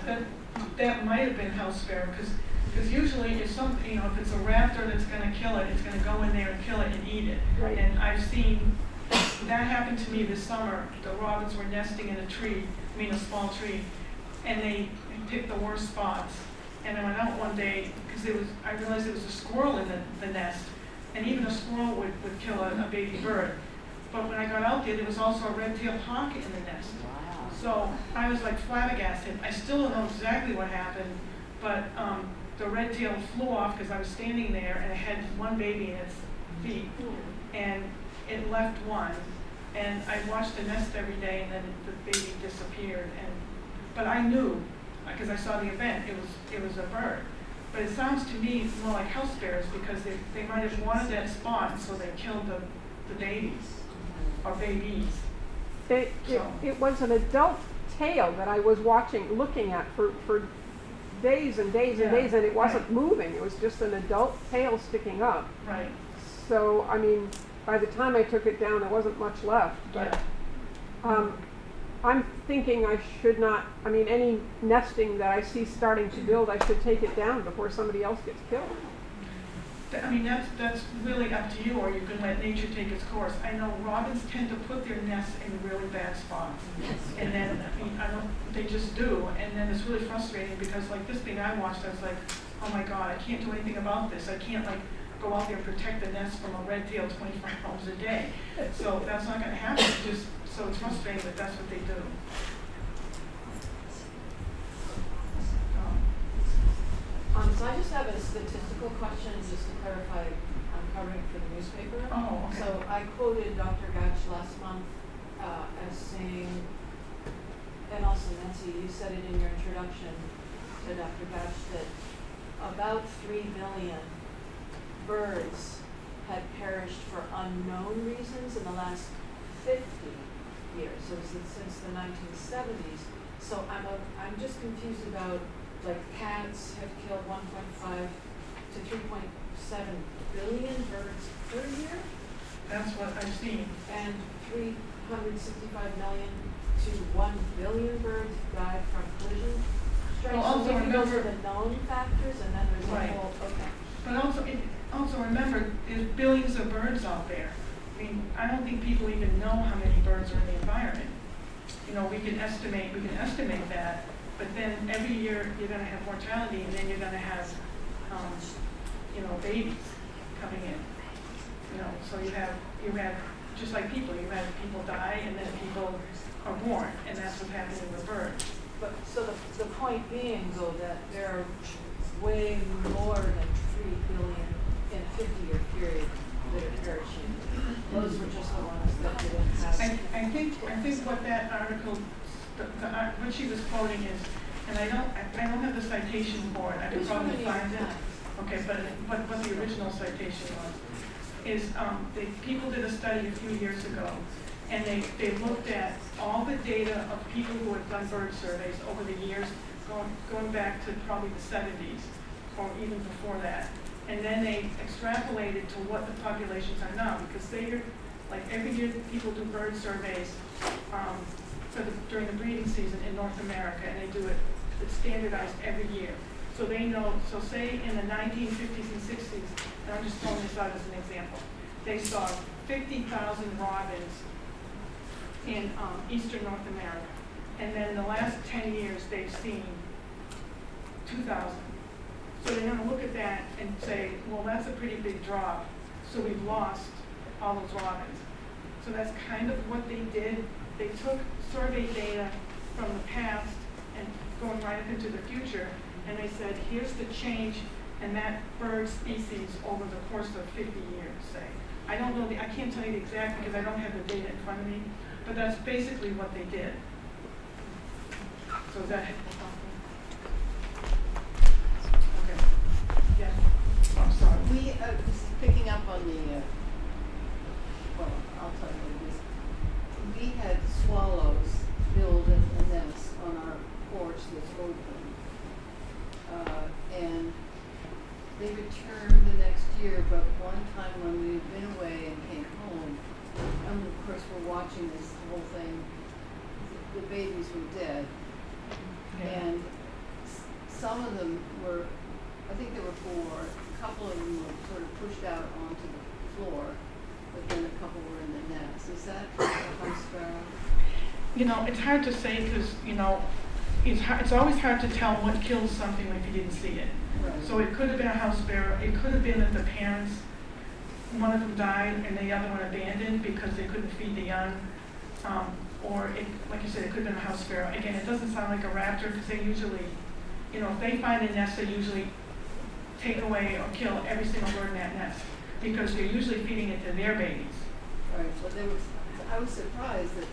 that might have been house sparrow, because usually if if it's a raptor that's gonna kill it, it's gonna go in there and kill it and eat it. Right. And I've seen, that happened to me this summer. The robins were nesting in a small tree, and they picked the worst spots. And I went out one day, because I realized there was a squirrel in the nest, and even a squirrel would kill a baby bird. But when I got out there was also a red-tailed hawk in the nest. Wow. So I was like flabbergasted. I still don't know exactly what happened, but the red tail flew off because I was standing there and it had one baby in its feet, and it left one. And I watched the nest every day, and then the baby disappeared. But I knew, because I saw the event, it was a bird. But it sounds to me more like house sparrows, because they might have wanted that spot, so they killed the babies or babies. It was an adult tail that I was looking at for days and days and days, and it wasn't moving. It was just an adult tail sticking up. Right. So, I mean, by the time I took it down, there wasn't much left. But I'm thinking I should not, any nesting that I see starting to build, I should take it down before somebody else gets killed. That's really up to you, or you can let nature take its course. I know robins tend to put their nests in really bad spots. And then, they just do. And then it's really frustrating, because like this thing I watched, I was like, oh my God, I can't do anything about this. I can't go out there and protect the nest from a red tail 24 hours a day. So that's not gonna happen. So it's frustrating, but that's what they do. So I just have a statistical question, just to clarify, I'm covering for the newspaper. Oh, okay. So I quoted Dr. Gatch last month as saying, and also Nancy, you said it in your introduction to Dr. Gatch, that about 3 million birds had perished for unknown reasons in the last 50 years, so since the 1970s. So I'm just confused about, cats have killed 1.5 to 3.7 billion birds per year, That's what I've seen. and 365 million to 1 billion birds died from collision strikes. Well, also So maybe those are remember- the known factors, and then there's Right. a whole, okay. But also remember, there's billions of birds out there. I don't think people even know how many birds are in the environment. We can estimate that, but then every year you're gonna have mortality, and then you're gonna have, babies coming in. So you have, just like people, you have people die, and then people are born, and that's what's happening with birds. But, so the point being, though, that there are way more than 3 billion in a 50-year period that are perishing. Those were just the ones that didn't have. I think what that article, what she was quoting is, and I don't have the citation for it. I could It's probably really find it. nice. Okay, but what the original citation was is people did a study a few years ago, and they looked at all the data of people who had done bird surveys over the years, going back to probably the 70s or even before that. And then they extrapolated to what the populations are now, because every year people do bird surveys during the breeding season in North America, and it's standardized every year. So they know, say in the 1950s and 60s, and I'm just throwing this out as an example, they saw 50,000 robins in eastern North America. And then in the last 10 years, they've seen 2,000. So they're gonna look at that and say, well, that's a pretty big drop, so we've lost all those robins. So that's kind of what they did. They took survey data from the past and going right up into the future, and they said, here's the change in that bird species over the course of 50 years, say. I don't know, I can't tell you the exact, because I don't have the data in front of me, but that's basically what they did. So is that okay? Yeah. I'm sorry. We, just picking up on the, well, I'll tell you what it is. We had swallows build a nest babies were dead, and some of them were, I think there were 4, a couple of them were sort of pushed out onto the floor, but then a couple were in the nest. Is that a house sparrow? You know, it's hard to say because, you know, it's always hard to tell what kills something if you didn't see it. Right. So it could have been a house sparrow. It could have been that the parents, one of them died and the other one abandoned because they couldn't feed the young. Or, like you said, it could have been a house sparrow. Again, it doesn't sound like a raptor because they usually, you know, if they find a nest, they usually take away or kill every single bird in that nest because they're usually feeding it to their babies. Right, but I was surprised that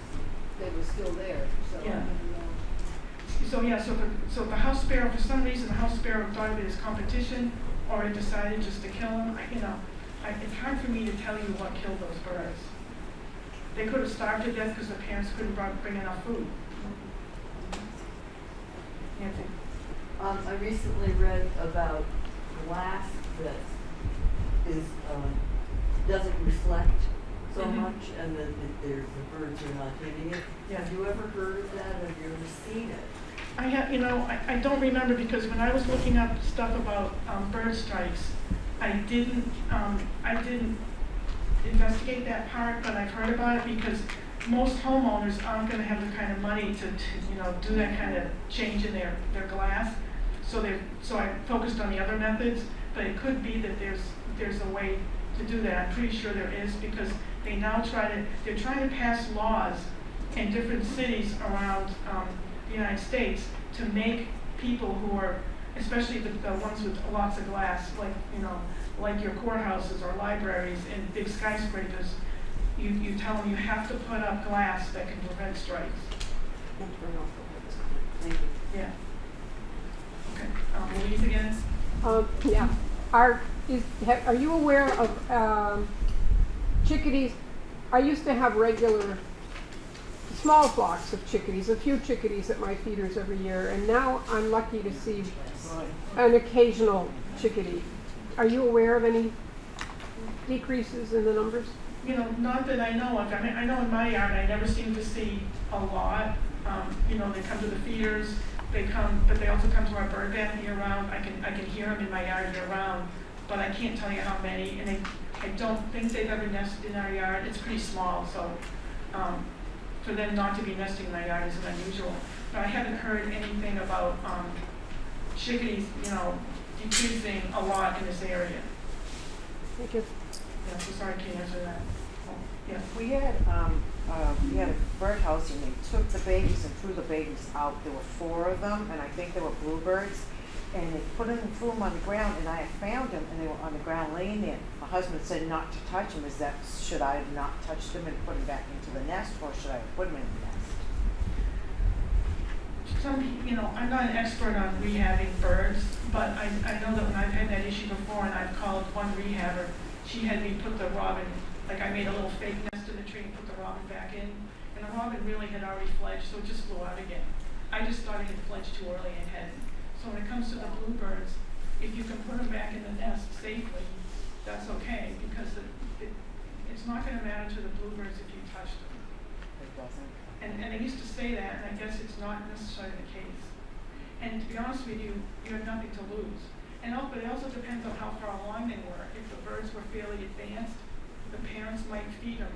they were still there, so I Yeah. didn't know. So yeah, so the house sparrow, for some reason, the house sparrow thought of it as competition, or it decided just to kill them. It's hard for me to tell you what killed those birds. They could have starved to death because the parents couldn't bring enough food. Nancy? I recently read about glass that is doesn't reflect so Mhm. much, and then the birds are not hitting it. Yeah. Have you ever heard of that? Have you ever seen it? I don't remember because when I was looking up stuff about bird strikes, I didn't investigate that part, but I've heard about it because most homeowners aren't going to have the kind of money to do that kind of change in their glass. So I focused on the other methods, but it could be that there's a way to do that. I'm pretty sure there is because they're trying to pass laws in different cities around the United States to make people who are, especially the ones with lots of glass, like your courthouses or libraries and big skyscrapers, you tell them you have to put up glass that can prevent strikes. Thank you. Yeah. Okay. Louise again? Yeah. Are you aware of chickadees? I used to have regular small flocks of chickadees, a few chickadees at my feeders every year, and now I'm lucky to see an occasional chickadee. Are you aware of any decreases in the numbers? Not that I know of. I mean, I know in my yard I never seem to see a lot. They come to the feeders. But they also come to our bird bath year round. I can hear them in my yard year round, but I can't tell you how many. And I don't think they've ever nested in our yard. It's pretty small, so for them not to be nesting in our yard isn't unusual. But I haven't heard anything about chickadees, decreasing a lot in this area. Thank you. Yeah, so sorry I can't answer that. Yeah. We had a birdhouse and they took the babies and threw the babies out. There were 4 of them, and I think they were bluebirds. And they threw them on the ground, and I had found them, and they were on the ground laying there. My husband said not to touch them. Should I not touch them and put them back into the nest, or should I put them in the nest? I'm not an expert on rehabbing birds, but I know that when I've had that issue before and I've called one rehabber, she had me put the robin, like I made a little fake nest in the tree and put the robin back in, and the robin really had already fledged, so it just flew out again. I just thought it had fledged too early and hadn't. So when it comes to the bluebirds, if you can put them back in the nest safely, that's okay, because it's not going to matter to the bluebirds if you touch them. It doesn't. And I used to say that, and I guess it's not necessarily the case. And to be honest with you, you have nothing to lose. But it also depends on how far along they were. If the birds were fairly advanced, the parents might feed them.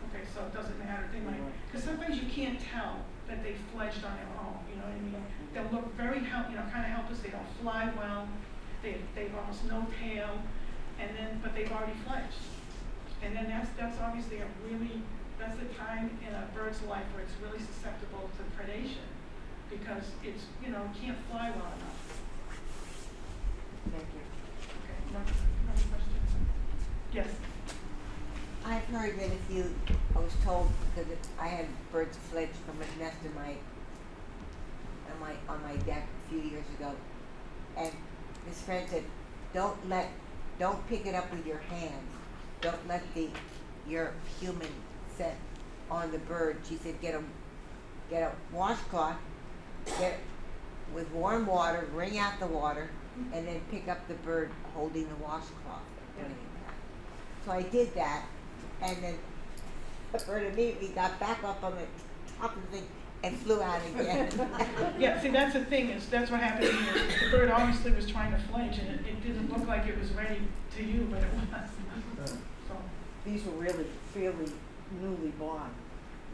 Okay, so it doesn't matter. They might, because sometimes you can't tell that they fledged on their own. You know what I mean? They'll look very kind of helpless. They don't fly well. They've almost no tail, but they've already fledged. And then that's obviously that's the time in a bird's life where it's really susceptible to predation because it's can't fly well enough. Thank you. Okay, another question? Yes. I've heard that I was told because I had birds fledged from a nest on my deck a few years ago, and this friend said, don't pick it up with your hands. Don't let your human scent on the bird. She said, get a washcloth, get it with warm water, wring out the water, and then pick up the bird holding the washcloth. So I did that, and then the bird immediately got back up on the top of the thing and flew out again. Yeah, see, that's the thing, is that's what happened here. The bird obviously was trying to flinch, and it didn't look like it was ready to you, but it was. So, These were really fairly newly born.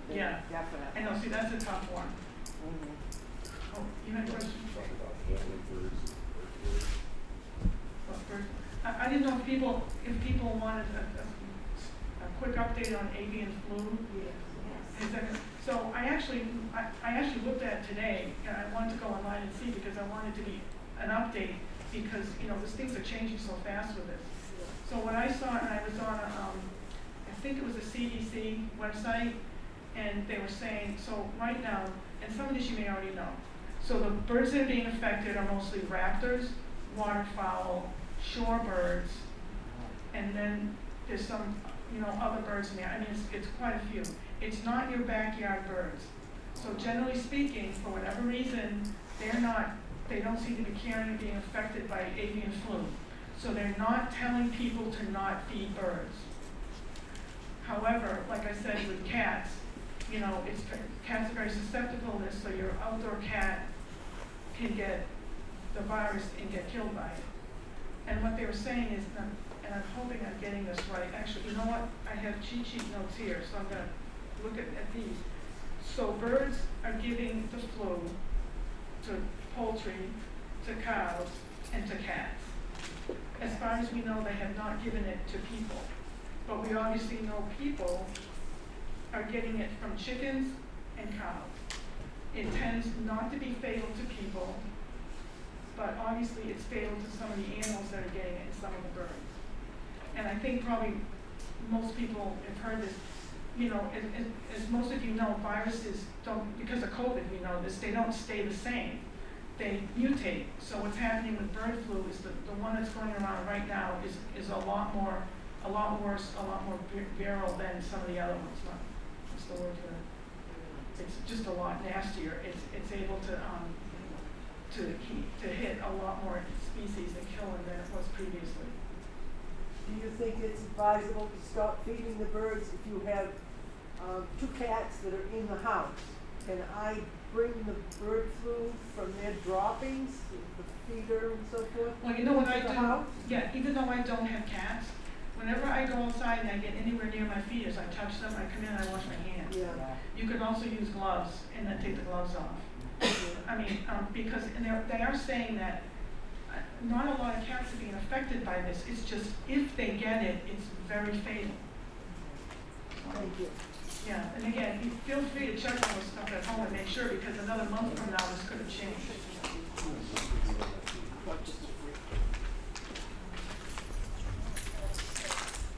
They yeah, Definitely. I know, see, that's a tough one. Mhm. Oh, you had a question? Talk about family birds, bird. What bird? I didn't know if people wanted a quick update on avian flu. Is that- So I actually looked at it today, and I wanted to go online and see, because I wanted to be an update, because, you know, these things are changing so fast with this. So what I saw, and I was on I think it was a CDC website, and they were saying, so right now, and some of this you may already know, so the birds that are being affected are mostly raptors, waterfowl, shorebirds, and then there's some, you know, other birds in there. I mean, it's quite a few. It's not your backyard birds. So generally speaking, for whatever reason, they don't seem to be carrying or being affected by avian flu. So they're not telling people to not feed birds. However, like I said, with cats, you know, cats are very susceptible to this, so your outdoor cat can get the virus and get killed by it. And what they were saying is, and I'm hoping I'm getting this right, actually, you know what? I have cheat sheet notes here, so I'm gonna look at these. So birds are giving the flu to poultry, to cows, and to cats. As far as we know, they have not given it to people. But we obviously know people are getting it from chickens and cows. It tends not to be fatal to people, but obviously it's fatal to some of the animals that are getting it and some of the birds. And I think probably most people have heard this, you know, as most of you know, viruses don't, because of COVID, we know this, they don't stay the same. They mutate. So what's happening with bird flu is the one that's going around right now is a lot worse, a lot more viral than some of the other ones. What's the word for it? It's just a lot nastier. It's able to hit a lot more species and kill them than it was previously. Do you think it's advisable to stop feeding the birds if you have two cats that are in the house? Can I bring the bird flu from their droppings, the feeder and so forth? Well, you know what I into the do? house? Yeah, even though I don't have cats, whenever I go outside and I get anywhere near my feeders, I touch them, I come in and I wash my hands. Yeah. You could also use gloves and then take the gloves off. I mean, because they are saying that not a lot of cats are being affected by this. It's just if they get it, it's very fatal. Thank you. Yeah, and again, feel free to check on this stuff at home and make sure, because another month from now, this could have changed.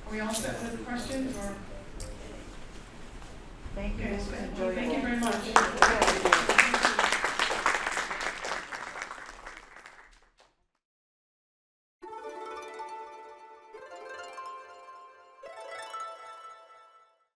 Are we all set with questions, or? Thank you. Okay, It was so enjoyable. thank you very much.